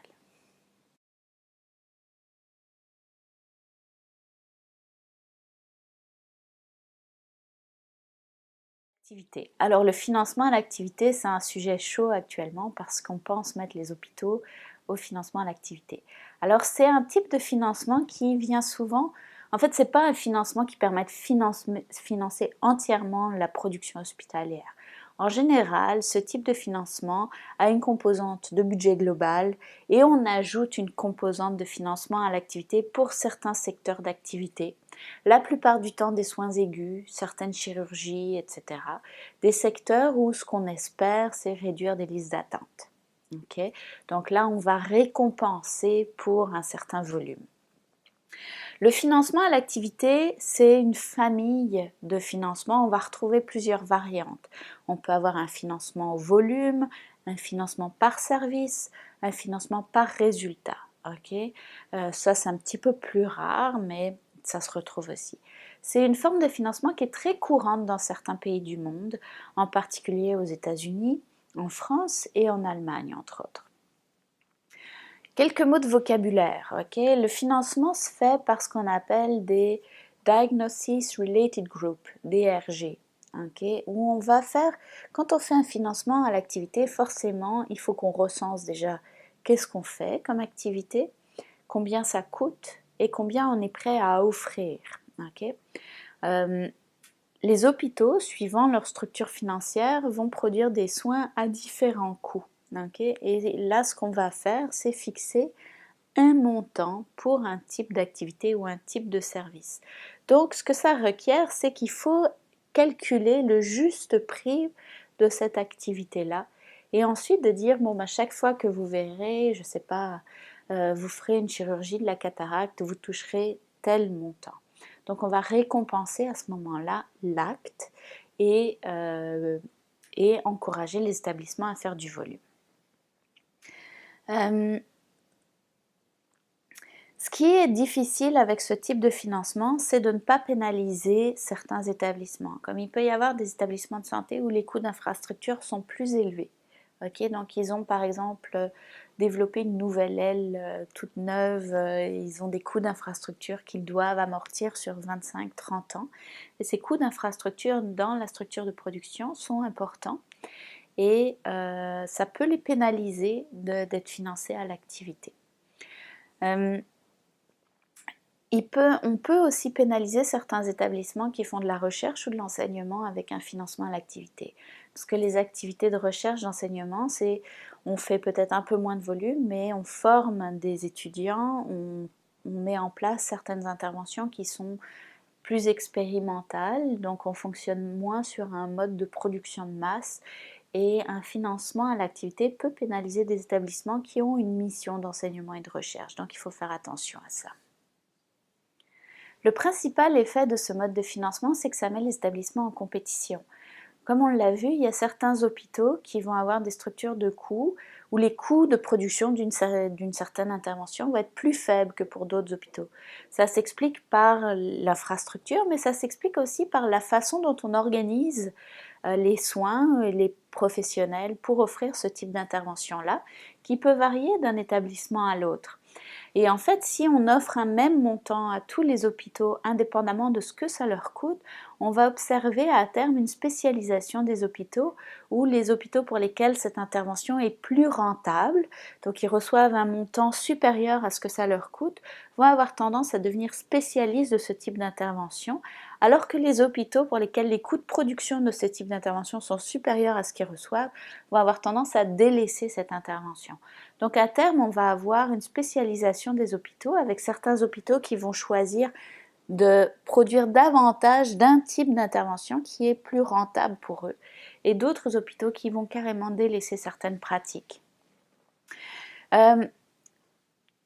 Alors le financement à l'activité, c'est un sujet chaud actuellement parce qu'on pense mettre les hôpitaux au financement à l'activité. Alors c'est un type de financement qui vient souvent, en fait c'est pas un financement qui permet de financer entièrement la production hospitalière. En général, ce type de financement a une composante de budget global et on ajoute une composante de financement à l'activité pour certains secteurs d'activité. La plupart du temps des soins aigus, certaines chirurgies, etc. Des secteurs où ce qu'on espère, c'est réduire des listes d'attente. Okay? Donc là, on va récompenser pour un certain volume. Le financement à l'activité, c'est une famille de financement. On va retrouver plusieurs variantes. On peut avoir un financement au volume, un financement par service, un financement par résultat. Okay? Ça, c'est un petit peu plus rare, mais ça se retrouve aussi. C'est une forme de financement qui est très courante dans certains pays du monde, en particulier aux États-Unis, en France et en Allemagne, entre autres. Quelques mots de vocabulaire. Okay? Le financement se fait par ce qu'on appelle des Diagnosis Related Group, DRG. Okay? Où on va faire, quand on fait un financement à l'activité, forcément, il faut qu'on recense déjà qu'est-ce qu'on fait comme activité, combien ça coûte et combien on est prêt à offrir. Okay? Les hôpitaux, suivant leur structure financière, vont produire des soins à différents coûts. Okay? Et là, ce qu'on va faire, c'est fixer un montant pour un type d'activité ou un type de service. Donc, ce que ça requiert, c'est qu'il faut calculer le juste prix de cette activité-là et ensuite de dire, bon, chaque fois que vous verrez, je ne sais pas, vous ferez une chirurgie de la cataracte, vous toucherez tel montant. Donc, on va récompenser à ce moment-là l'acte et encourager les établissements à faire du volume. Ce qui est difficile avec ce type de financement, c'est de ne pas pénaliser certains établissements. Comme il peut y avoir des établissements de santé où les coûts d'infrastructure sont plus élevés. Okay? Donc ils ont par exemple développé une nouvelle aile toute neuve, ils ont des coûts d'infrastructure qu'ils doivent amortir sur 25-30 ans. Et ces coûts d'infrastructure dans la structure de production sont importants et ça peut les pénaliser d'être financés à l'activité. On peut aussi pénaliser certains établissements qui font de la recherche ou de l'enseignement avec un financement à l'activité. Parce que les activités de recherche, d'enseignement, on fait peut-être un peu moins de volume, mais on forme des étudiants, on met en place certaines interventions qui sont plus expérimentales, donc on fonctionne moins sur un mode de production de masse. Et un financement à l'activité peut pénaliser des établissements qui ont une mission d'enseignement et de recherche. Donc il faut faire attention à ça. Le principal effet de ce mode de financement, c'est que ça met les établissements en compétition. Comme on l'a vu, il y a certains hôpitaux qui vont avoir des structures de coûts où les coûts de production d'une certaine intervention vont être plus faibles que pour d'autres hôpitaux. Ça s'explique par l'infrastructure, mais ça s'explique aussi par la façon dont on organise les soins et les professionnels pour offrir ce type d'intervention-là, qui peut varier d'un établissement à l'autre. Et en fait, si on offre un même montant à tous les hôpitaux, indépendamment de ce que ça leur coûte, on va observer à terme une spécialisation des hôpitaux, où les hôpitaux pour lesquels cette intervention est plus rentable, donc ils reçoivent un montant supérieur à ce que ça leur coûte, vont avoir tendance à devenir spécialistes de ce type d'intervention, alors que les hôpitaux pour lesquels les coûts de production de ce type d'intervention sont supérieurs à ce qu'ils reçoivent, vont avoir tendance à délaisser cette intervention. Donc à terme, on va avoir une spécialisation des hôpitaux, avec certains hôpitaux qui vont choisir de produire davantage d'un type d'intervention qui est plus rentable pour eux, et d'autres hôpitaux qui vont carrément délaisser certaines pratiques.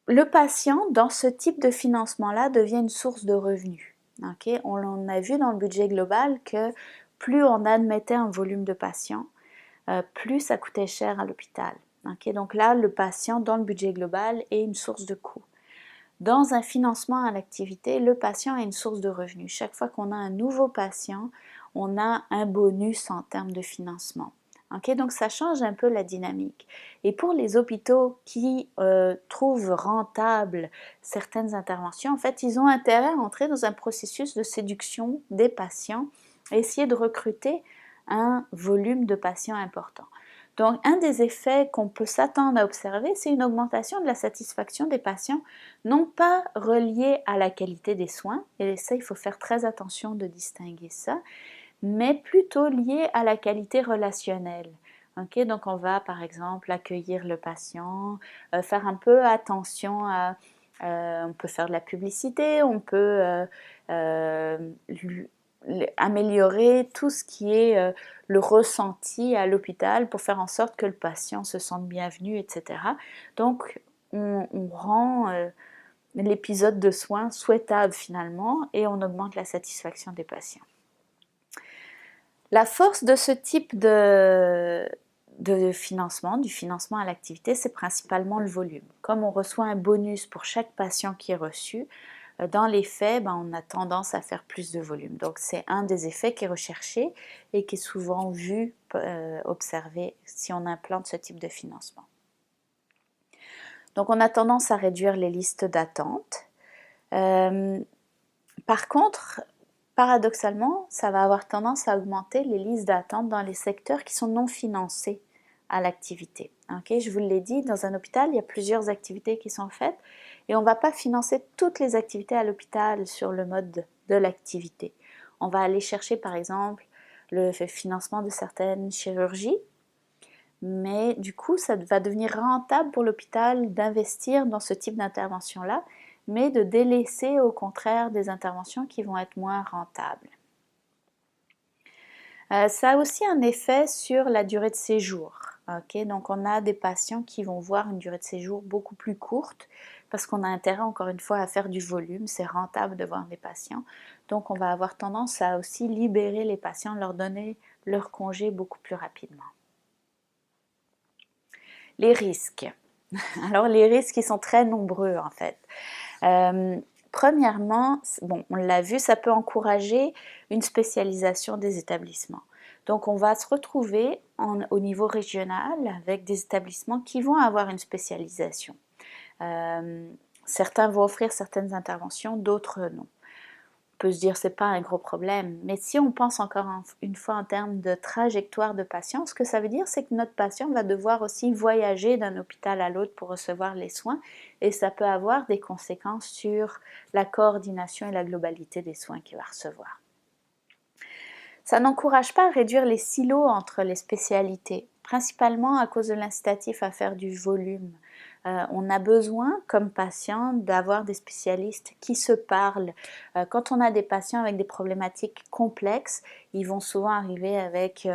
Le patient, dans ce type de financement-là, devient une source de revenus. Okay? On a vu dans le budget global que plus on admettait un volume de patients, plus ça coûtait cher à l'hôpital. Okay? Donc là, le patient, dans le budget global, est une source de coût. Dans un financement à l'activité, le patient est une source de revenus. Chaque fois qu'on a un nouveau patient, on a un bonus en termes de financement. Okay, donc ça change un peu la dynamique. Et pour les hôpitaux qui trouvent rentables certaines interventions, en fait, ils ont intérêt à entrer dans un processus de séduction des patients et essayer de recruter un volume de patients important. Donc, un des effets qu'on peut s'attendre à observer, c'est une augmentation de la satisfaction des patients, non pas reliée à la qualité des soins, et ça, il faut faire très attention de distinguer ça, mais plutôt liée à la qualité relationnelle. Okay, donc, on va, par exemple, accueillir le patient, faire un peu attention à... on peut faire de la publicité, on peut améliorer tout ce qui est le ressenti à l'hôpital pour faire en sorte que le patient se sente bienvenu, etc. Donc, on rend l'épisode de soins souhaitable finalement et on augmente la satisfaction des patients. La force de ce type de financement, du financement à l'activité, c'est principalement le volume. Comme on reçoit un bonus pour chaque patient qui est reçu, dans les faits, on a tendance à faire plus de volume. Donc, c'est un des effets qui est recherché et qui est souvent vu, observé si on implante ce type de financement. Donc, on a tendance à réduire les listes d'attente. Par contre, paradoxalement, ça va avoir tendance à augmenter les listes d'attente dans les secteurs qui sont non financés à l'activité. Okay, je vous l'ai dit, dans un hôpital, il y a plusieurs activités qui sont faites et on ne va pas financer toutes les activités à l'hôpital sur le mode de l'activité. On va aller chercher par exemple le financement de certaines chirurgies, mais du coup, ça va devenir rentable pour l'hôpital d'investir dans ce type d'intervention-là, mais de délaisser au contraire des interventions qui vont être moins rentables. Ça a aussi un effet sur la durée de séjour. Okay? Donc on a des patients qui vont voir une durée de séjour beaucoup plus courte parce qu'on a intérêt encore une fois à faire du volume, c'est rentable de voir des patients. Donc on va avoir tendance à aussi libérer les patients, leur donner leur congé beaucoup plus rapidement. Les risques. Alors les risques, ils sont très nombreux en fait. Premièrement, on l'a vu, ça peut encourager une spécialisation des établissements. Donc on va se retrouver au niveau régional avec des établissements qui vont avoir une spécialisation. Certains vont offrir certaines interventions, d'autres non. On peut se dire que ce n'est pas un gros problème, mais si on pense encore une fois en termes de trajectoire de patient, ce que ça veut dire, c'est que notre patient va devoir aussi voyager d'un hôpital à l'autre pour recevoir les soins et ça peut avoir des conséquences sur la coordination et la globalité des soins qu'il va recevoir. Ça n'encourage pas à réduire les silos entre les spécialités, principalement à cause de l'incitatif à faire du volume. On a besoin, comme patient, d'avoir des spécialistes qui se parlent. Quand on a des patients avec des problématiques complexes, ils vont souvent arriver avec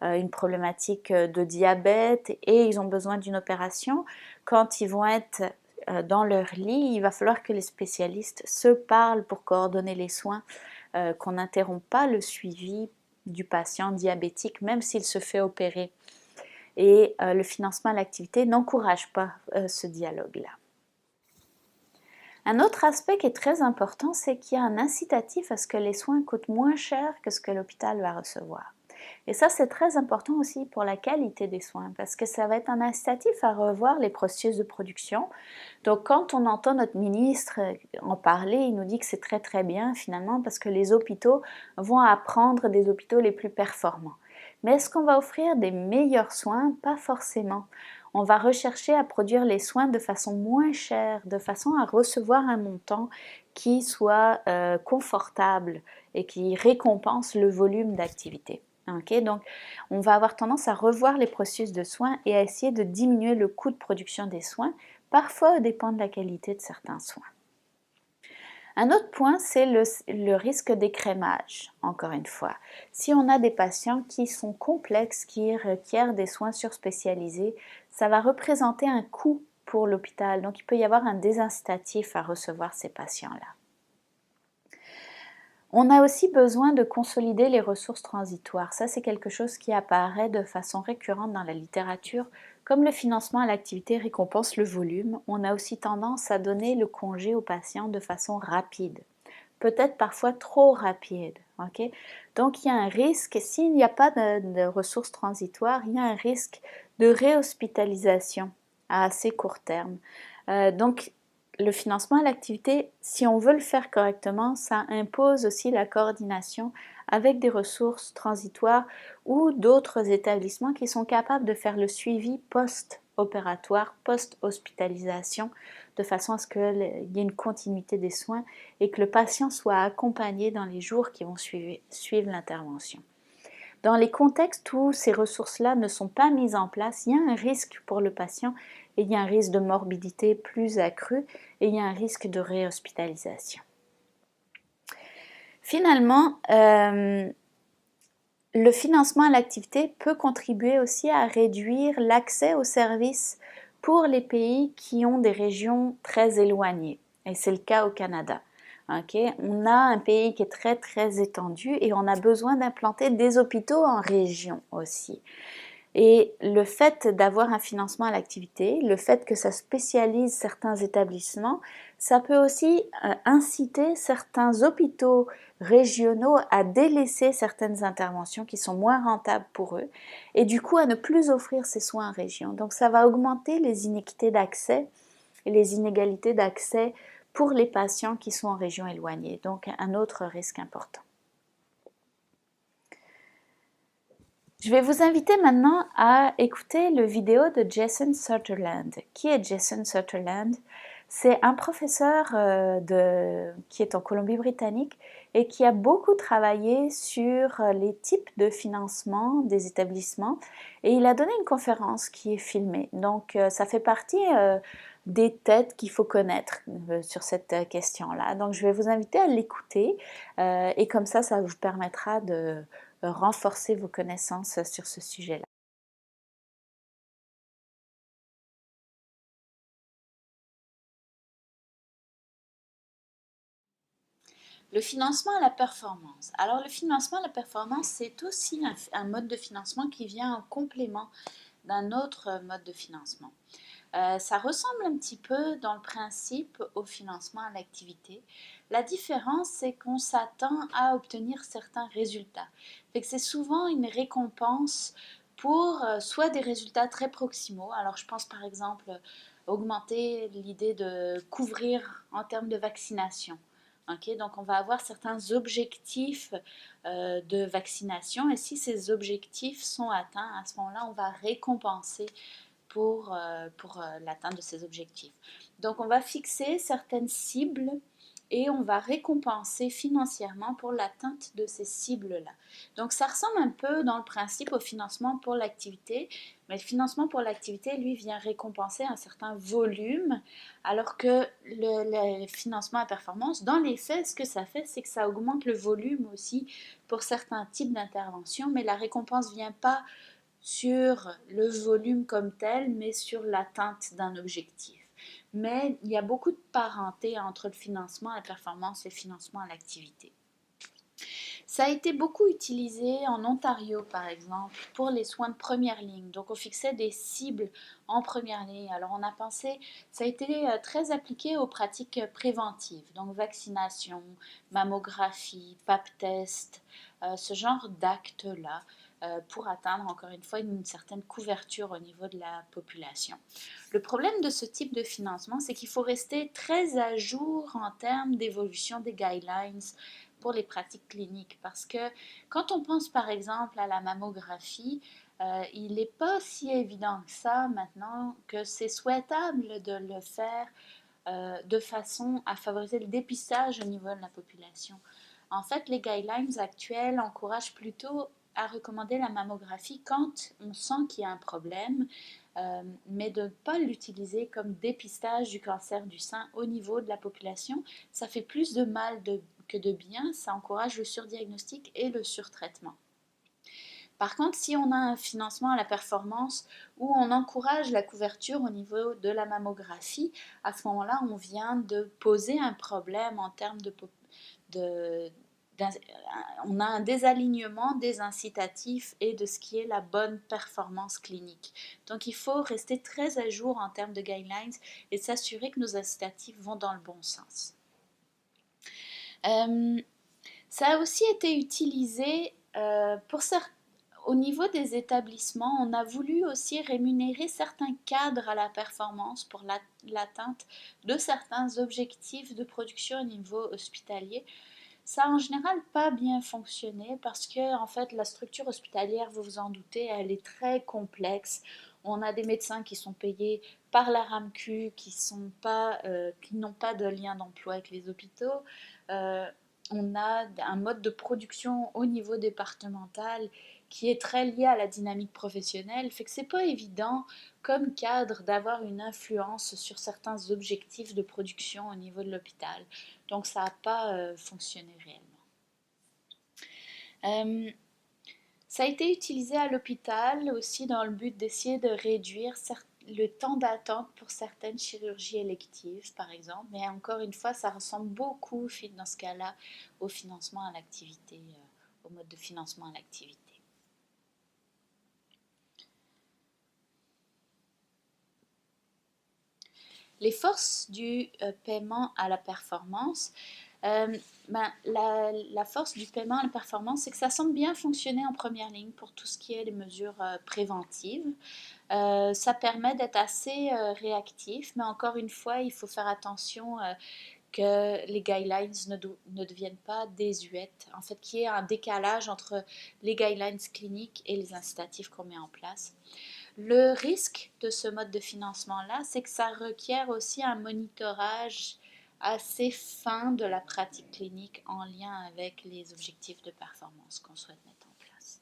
une problématique de diabète et ils ont besoin d'une opération. Quand ils vont être dans leur lit, il va falloir que les spécialistes se parlent pour coordonner les soins, qu'on n'interrompt pas le suivi du patient diabétique, même s'il se fait opérer. Et le financement à l'activité n'encourage pas ce dialogue-là. Un autre aspect qui est très important, c'est qu'il y a un incitatif à ce que les soins coûtent moins cher que ce que l'hôpital va recevoir. Et ça, c'est très important aussi pour la qualité des soins parce que ça va être un incitatif à revoir les processus de production. Donc, quand on entend notre ministre en parler, il nous dit que c'est très très bien finalement parce que les hôpitaux vont apprendre des hôpitaux les plus performants. Mais est-ce qu'on va offrir des meilleurs soins? Pas forcément. On va rechercher à produire les soins de façon moins chère, de façon à recevoir un montant qui soit confortable et qui récompense le volume d'activité. Okay, donc, on va avoir tendance à revoir les processus de soins et à essayer de diminuer le coût de production des soins, parfois au dépend de la qualité de certains soins. Un autre point, c'est le risque d'écrémage, encore une fois. Si on a des patients qui sont complexes, qui requièrent des soins surspécialisés, ça va représenter un coût pour l'hôpital. Donc, il peut y avoir un désincitatif à recevoir ces patients-là. On a aussi besoin de consolider les ressources transitoires. Ça, c'est quelque chose qui apparaît de façon récurrente dans la littérature. Comme le financement à l'activité récompense le volume, on a aussi tendance à donner le congé aux patients de façon rapide. Peut-être parfois trop rapide. Okay? Donc, il y a un risque, s'il n'y a pas de ressources transitoires, il y a un risque de réhospitalisation à assez court terme. Donc, le financement à l'activité, si on veut le faire correctement, ça impose aussi la coordination avec des ressources transitoires ou d'autres établissements qui sont capables de faire le suivi post-opératoire, post-hospitalisation, de façon à ce qu'il y ait une continuité des soins et que le patient soit accompagné dans les jours qui vont suivre l'intervention. Dans les contextes où ces ressources-là ne sont pas mises en place, il y a un risque pour le patient et il y a un risque de morbidité plus accru et il y a un risque de réhospitalisation. Finalement, le financement à l'activité peut contribuer aussi à réduire l'accès aux services pour les pays qui ont des régions très éloignées. Et c'est le cas au Canada. Okay? On a un pays qui est très très étendu et on a besoin d'implanter des hôpitaux en région aussi. Et le fait d'avoir un financement à l'activité, le fait que ça spécialise certains établissements, ça peut aussi inciter certains hôpitaux régionaux à délaisser certaines interventions qui sont moins rentables pour eux et du coup à ne plus offrir ces soins en région. Donc ça va augmenter les inéquités d'accès et les inégalités d'accès pour les patients qui sont en région éloignée. Donc un autre risque important. Je vais vous inviter maintenant à écouter le vidéo de Jason Sutherland. Qui est Jason Sutherland? C'est un professeur qui est en Colombie-Britannique et qui a beaucoup travaillé sur les types de financement des établissements et il a donné une conférence qui est filmée. Donc ça fait partie des têtes qu'il faut connaître sur cette question-là. Donc je vais vous inviter à l'écouter et comme ça vous permettra de renforcer vos connaissances sur ce sujet-là. Le financement à la performance. Alors le financement à la performance, c'est aussi un mode de financement qui vient en complément d'un autre mode de financement. Ça ressemble un petit peu dans le principe au financement à l'activité. La différence, c'est qu'on s'attend à obtenir certains résultats. Fait que c'est souvent une récompense pour soit des résultats très proximaux. Alors je pense par exemple augmenter l'idée de couvrir en termes de vaccination. Okay, donc on va avoir certains objectifs de vaccination et si ces objectifs sont atteints, à ce moment-là, on va récompenser pour l'atteinte de ces objectifs. Donc on va fixer certaines cibles et on va récompenser financièrement pour l'atteinte de ces cibles-là. Donc ça ressemble un peu dans le principe au financement pour l'activité, mais le financement pour l'activité, lui, vient récompenser un certain volume, alors que le financement à performance, dans les faits, ce que ça fait, c'est que ça augmente le volume aussi pour certains types d'interventions, mais la récompense ne vient pas sur le volume comme tel, mais sur l'atteinte d'un objectif. Mais il y a beaucoup de parenté entre le financement à la performance et le financement à l'activité. Ça a été beaucoup utilisé en Ontario, par exemple, pour les soins de première ligne. Donc, on fixait des cibles en première ligne. Alors, on a pensé, ça a été très appliqué aux pratiques préventives, donc vaccination, mammographie, pap test, ce genre d'actes-là, pour atteindre encore une fois une certaine couverture au niveau de la population. Le problème de ce type de financement, c'est qu'il faut rester très à jour en termes d'évolution des guidelines pour les pratiques cliniques. Parce que quand on pense par exemple à la mammographie, il n'est pas si évident que ça maintenant que c'est souhaitable de le faire de façon à favoriser le dépistage au niveau de la population. En fait, les guidelines actuelles encouragent plutôt à recommander la mammographie quand on sent qu'il y a un problème, mais de ne pas l'utiliser comme dépistage du cancer du sein au niveau de la population. Ça fait plus de mal que de bien, ça encourage le surdiagnostic et le surtraitement. Par contre, si on a un financement à la performance où on encourage la couverture au niveau de la mammographie, à ce moment-là, on vient de poser un problème en termes de on a un désalignement des incitatifs et de ce qui est la bonne performance clinique. Donc il faut rester très à jour en termes de guidelines et s'assurer que nos incitatifs vont dans le bon sens. Ça a aussi été utilisé au niveau des établissements. On a voulu aussi rémunérer certains cadres à la performance pour l'atteinte de certains objectifs de production au niveau hospitalier. Ça a en général pas bien fonctionné parce que en fait la structure hospitalière, vous vous en doutez, elle est très complexe. On a des médecins qui sont payés par la RAMQ, qui n'ont pas de lien d'emploi avec les hôpitaux. On a un mode de production au niveau départemental qui est très lié à la dynamique professionnelle, fait que c'est pas évident comme cadre d'avoir une influence sur certains objectifs de production au niveau de l'hôpital. Donc ça n'a pas fonctionné réellement. Ça a été utilisé à l'hôpital aussi dans le but d'essayer de réduire le temps d'attente pour certaines chirurgies électives, par exemple. Mais encore une fois, ça ressemble beaucoup dans ce cas-là au financement à l'activité, au mode de financement à l'activité. Les forces du paiement à la performance. La force du paiement à la performance, c'est que ça semble bien fonctionner en première ligne pour tout ce qui est les mesures préventives. Ça permet d'être assez réactif, mais encore une fois, il faut faire attention que les guidelines ne deviennent pas désuètes. En fait, qu'il y ait un décalage entre les guidelines cliniques et les incitatifs qu'on met en place. Le risque de ce mode de financement-là, c'est que ça requiert aussi un monitorage assez fin de la pratique clinique en lien avec les objectifs de performance qu'on souhaite mettre en place.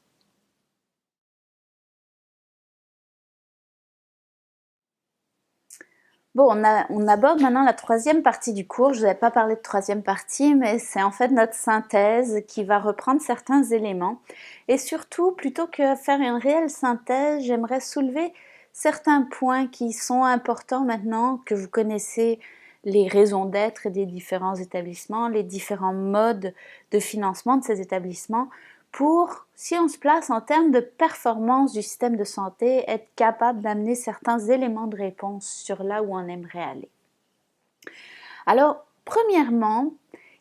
Bon, on aborde maintenant la troisième partie du cours. Je ne vous avais pas parlé de troisième partie, mais c'est en fait notre synthèse qui va reprendre certains éléments. Et surtout, plutôt que faire une réelle synthèse, j'aimerais soulever certains points qui sont importants maintenant que vous connaissez les raisons d'être des différents établissements, les différents modes de financement de ces établissements, pour, si on se place en termes de performance du système de santé, être capable d'amener certains éléments de réponse sur là où on aimerait aller. Alors, premièrement,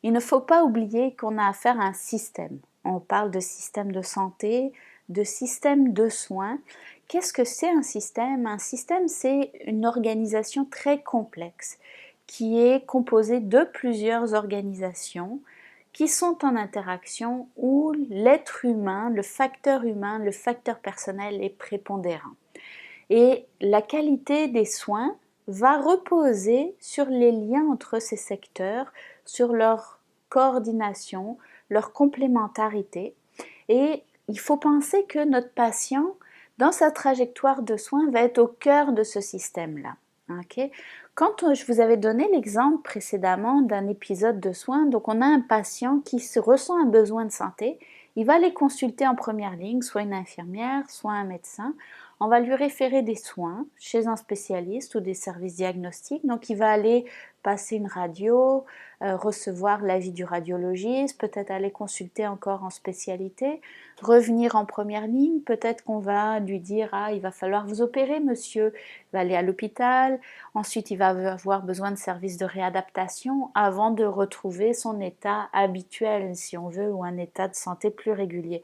il ne faut pas oublier qu'on a affaire à un système. On parle de système de santé, de système de soins. Qu'est-ce que c'est un système? Un système, c'est une organisation très complexe qui est composée de plusieurs organisations qui sont en interaction où l'être humain, le facteur personnel est prépondérant. Et la qualité des soins va reposer sur les liens entre ces secteurs, sur leur coordination, leur complémentarité. Et il faut penser que notre patient, dans sa trajectoire de soins, va être au cœur de ce système-là. Okay? Quand je vous avais donné l'exemple précédemment d'un épisode de soins, donc on a un patient qui ressent un besoin de santé, il va aller consulter en première ligne, soit une infirmière, soit un médecin. On va lui référer des soins chez un spécialiste ou des services diagnostiques. Donc il va aller passer une radio, recevoir l'avis du radiologiste, peut-être aller consulter encore en spécialité, revenir en première ligne, peut-être qu'on va lui dire « Ah, il va falloir vous opérer, monsieur », il va aller à l'hôpital, ensuite il va avoir besoin de services de réadaptation avant de retrouver son état habituel, si on veut, ou un état de santé plus régulier.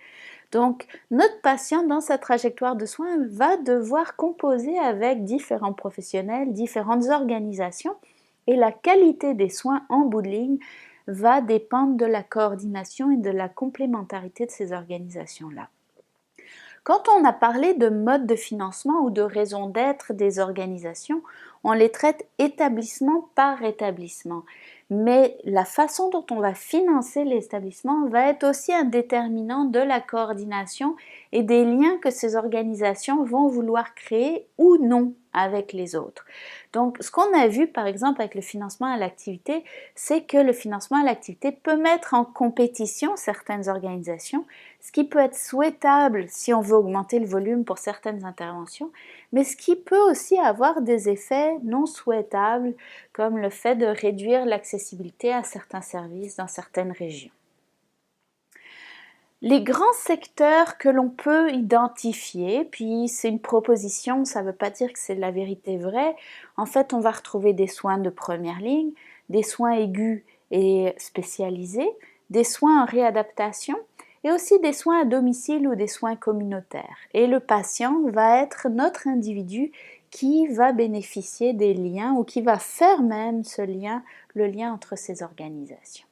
Donc, notre patient, dans sa trajectoire de soins, va devoir composer avec différents professionnels, différentes organisations, et la qualité des soins en bout de ligne va dépendre de la coordination et de la complémentarité de ces organisations-là. Quand on a parlé de mode de financement ou de raison d'être des organisations, on les traite établissement par établissement. Mais la façon dont on va financer l'établissement va être aussi un déterminant de la coordination et des liens que ces organisations vont vouloir créer ou non avec les autres. Donc, ce qu'on a vu par exemple avec le financement à l'activité, c'est que le financement à l'activité peut mettre en compétition certaines organisations, ce qui peut être souhaitable si on veut augmenter le volume pour certaines interventions, mais ce qui peut aussi avoir des effets non souhaitables, comme le fait de réduire l'accessibilité à certains services dans certaines régions. Les grands secteurs que l'on peut identifier, puis c'est une proposition, ça ne veut pas dire que c'est la vérité vraie, en fait on va retrouver des soins de première ligne, des soins aigus et spécialisés, des soins en réadaptation et aussi des soins à domicile ou des soins communautaires. Et le patient va être notre individu qui va bénéficier des liens ou qui va faire même ce lien, le lien entre ces organisations.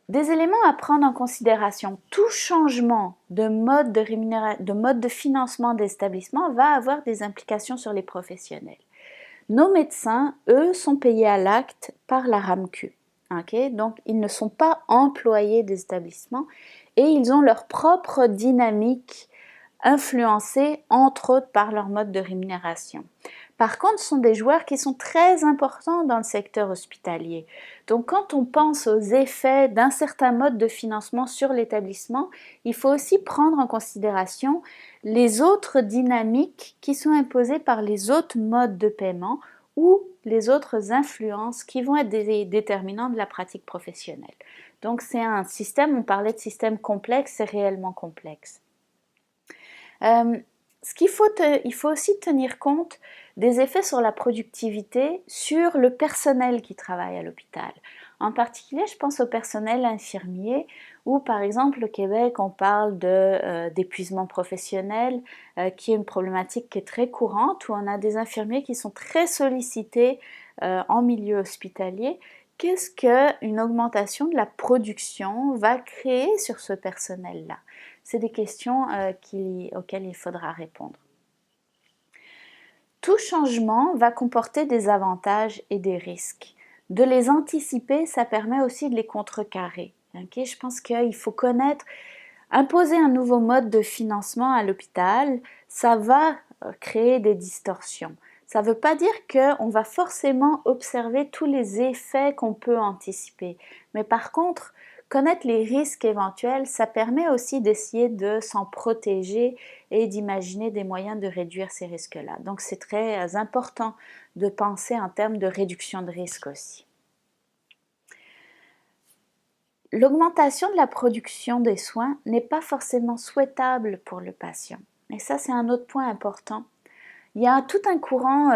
Des éléments à prendre en considération. Tout changement de mode de financement des établissements va avoir des implications sur les professionnels. Nos médecins, eux, sont payés à l'acte par la RAMQ. Okay? Donc, ils ne sont pas employés des établissements et ils ont leur propre dynamique influencée, entre autres, par leur mode de rémunération. Par contre, ce sont des joueurs qui sont très importants dans le secteur hospitalier. Donc, quand on pense aux effets d'un certain mode de financement sur l'établissement, il faut aussi prendre en considération les autres dynamiques qui sont imposées par les autres modes de paiement ou les autres influences qui vont être des déterminants de la pratique professionnelle. Donc, c'est un système, on parlait de système complexe, c'est réellement complexe. Il faut aussi tenir compte des effets sur la productivité, sur le personnel qui travaille à l'hôpital. En particulier, je pense au personnel infirmier, où par exemple au Québec, on parle d'épuisement professionnel, qui est une problématique qui est très courante, où on a des infirmiers qui sont très sollicités en milieu hospitalier. Qu'est-ce qu'une augmentation de la production va créer sur ce personnel-là? C'est des questions auxquelles il faudra répondre. Tout changement va comporter des avantages et des risques. De les anticiper, ça permet aussi de les contrecarrer. Okay? Je pense qu'il faut connaître, imposer un nouveau mode de financement à l'hôpital, ça va créer des distorsions. Ça ne veut pas dire qu'on va forcément observer tous les effets qu'on peut anticiper. Mais par contre, connaître les risques éventuels, ça permet aussi d'essayer de s'en protéger et d'imaginer des moyens de réduire ces risques-là. Donc c'est très important de penser en termes de réduction de risque aussi. L'augmentation de la production des soins n'est pas forcément souhaitable pour le patient. Et ça, c'est un autre point important. Il y a tout un courant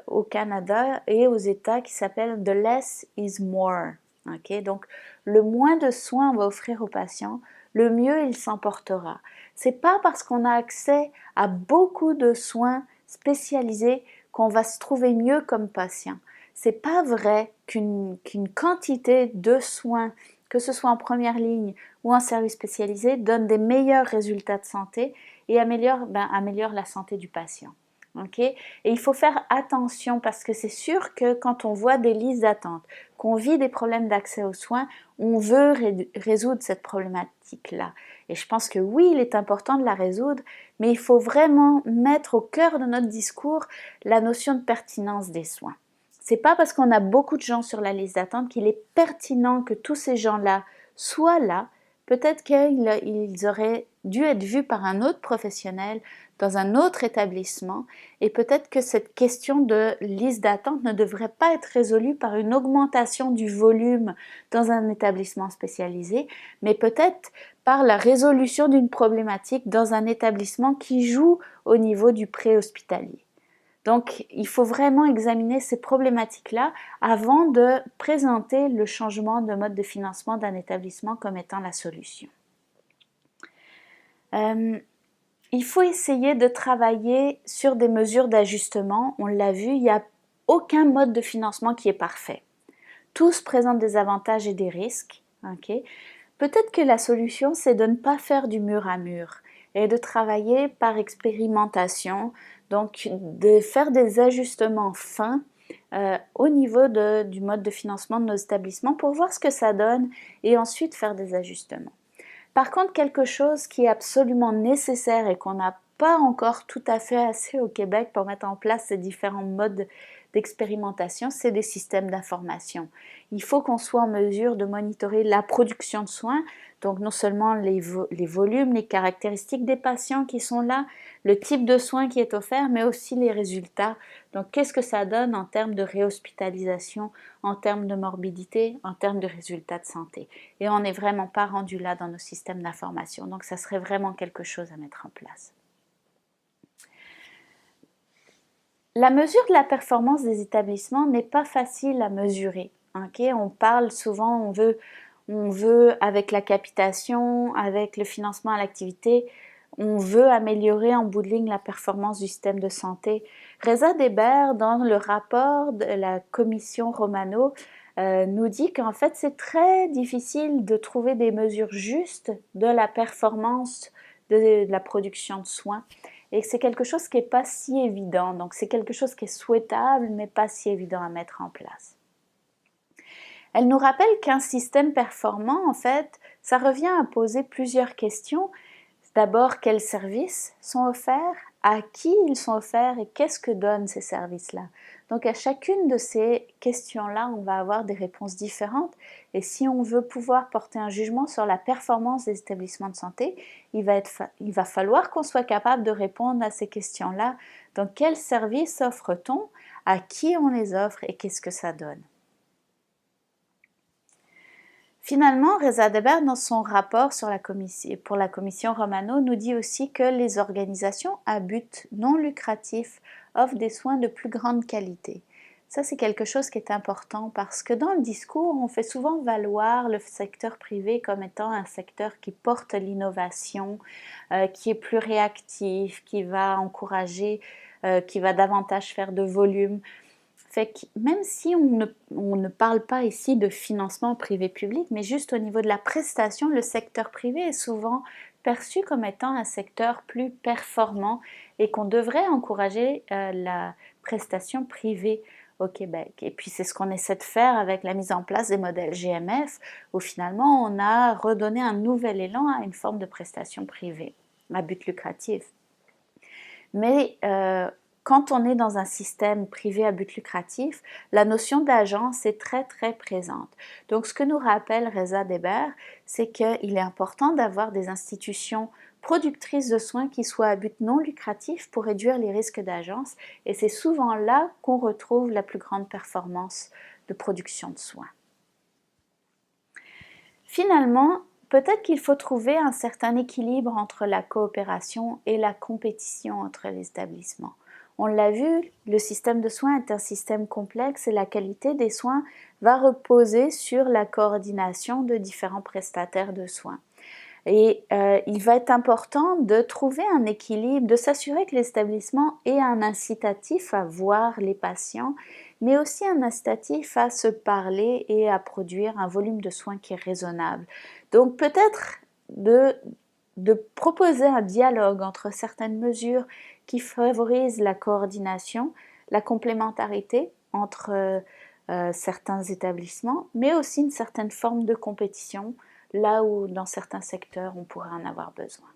au Canada et aux États qui s'appelle « the less is more ». Okay? Donc, le moins de soins on va offrir au patient, le mieux il s'en portera. C'est pas parce qu'on a accès à beaucoup de soins spécialisés qu'on va se trouver mieux comme patient. C'est pas vrai qu'une quantité de soins, que ce soit en première ligne ou en service spécialisé, donne des meilleurs résultats de santé et améliore la santé du patient. Okay? Et il faut faire attention parce que c'est sûr que quand on voit des listes d'attente, qu'on vit des problèmes d'accès aux soins, on veut résoudre cette problématique-là. Et je pense que oui, il est important de la résoudre, mais il faut vraiment mettre au cœur de notre discours la notion de pertinence des soins. C'est pas parce qu'on a beaucoup de gens sur la liste d'attente qu'il est pertinent que tous ces gens-là soient là. Peut-être qu'ils auraient dû être vu par un autre professionnel dans un autre établissement et peut-être que cette question de liste d'attente ne devrait pas être résolue par une augmentation du volume dans un établissement spécialisé, mais peut-être par la résolution d'une problématique dans un établissement qui joue au niveau du préhospitalier. Donc, il faut vraiment examiner ces problématiques-là avant de présenter le changement de mode de financement d'un établissement comme étant la solution. Il faut essayer de travailler sur des mesures d'ajustement. On l'a vu, il n'y a aucun mode de financement qui est parfait. Tous présentent des avantages et des risques. Okay? Peut-être que la solution, c'est de ne pas faire du mur à mur et de travailler par expérimentation, donc de faire des ajustements fins au niveau du mode de financement de nos établissements pour voir ce que ça donne et ensuite faire des ajustements. Par contre, quelque chose qui est absolument nécessaire et qu'on n'a pas encore tout à fait assez au Québec pour mettre en place ces différents modes d'expérimentation, c'est des systèmes d'information. Il faut qu'on soit en mesure de monitorer la production de soins, donc non seulement les volumes, les caractéristiques des patients qui sont là, le type de soins qui est offert, mais aussi les résultats. Donc qu'est-ce que ça donne en termes de réhospitalisation, en termes de morbidité, en termes de résultats de santé. Et on n'est vraiment pas rendu là dans nos systèmes d'information, donc ça serait vraiment quelque chose à mettre en place. La mesure de la performance des établissements n'est pas facile à mesurer. Okay? On parle souvent, on veut avec la capitation, avec le financement à l'activité, on veut améliorer en bout de ligne la performance du système de santé. Reza Deber, dans le rapport de la commission Romano, nous dit qu'en fait c'est très difficile de trouver des mesures justes de la performance de la production de soins et que c'est quelque chose qui n'est pas si évident. Donc c'est quelque chose qui est souhaitable mais pas si évident à mettre en place. Elle nous rappelle qu'un système performant, en fait, ça revient à poser plusieurs questions. D'abord, quels services sont offerts, à qui ils sont offerts et qu'est-ce que donnent ces services-là. Donc à chacune de ces questions-là, on va avoir des réponses différentes et si on veut pouvoir porter un jugement sur la performance des établissements de santé, il va falloir qu'on soit capable de répondre à ces questions-là. Donc quels services offre-t-on, à qui on les offre et qu'est-ce que ça donne? Finalement, Reza Deber, dans son rapport pour la commission Romano, nous dit aussi que les organisations à but non lucratif offrent des soins de plus grande qualité. Ça, c'est quelque chose qui est important parce que dans le discours, on fait souvent valoir le secteur privé comme étant un secteur qui porte l'innovation, qui est plus réactif, qui va encourager, qui va davantage faire de volume. Fait que même si on ne parle pas ici de financement privé-public, mais juste au niveau de la prestation, le secteur privé est souvent perçu comme étant un secteur plus performant et qu'on devrait encourager la prestation privée au Québec. Et puis c'est ce qu'on essaie de faire avec la mise en place des modèles GMF, où finalement on a redonné un nouvel élan à une forme de prestation privée à but lucratif. Mais quand on est dans un système privé à but lucratif, la notion d'agence est très très présente. Donc ce que nous rappelle Reza Deber, c'est qu'il est important d'avoir des institutions productrices de soins qui soient à but non lucratif pour réduire les risques d'agence et c'est souvent là qu'on retrouve la plus grande performance de production de soins. Finalement, peut-être qu'il faut trouver un certain équilibre entre la coopération et la compétition entre les établissements. On l'a vu, le système de soins est un système complexe et la qualité des soins va reposer sur la coordination de différents prestataires de soins. Et il va être important de trouver un équilibre, de s'assurer que l'établissement ait un incitatif à voir les patients, mais aussi un incitatif à se parler et à produire un volume de soins qui est raisonnable. Donc peut-être de proposer un dialogue entre certaines mesures qui favorisent la coordination, la complémentarité entre certains établissements, mais aussi une certaine forme de compétition, là où dans certains secteurs on pourrait en avoir besoin.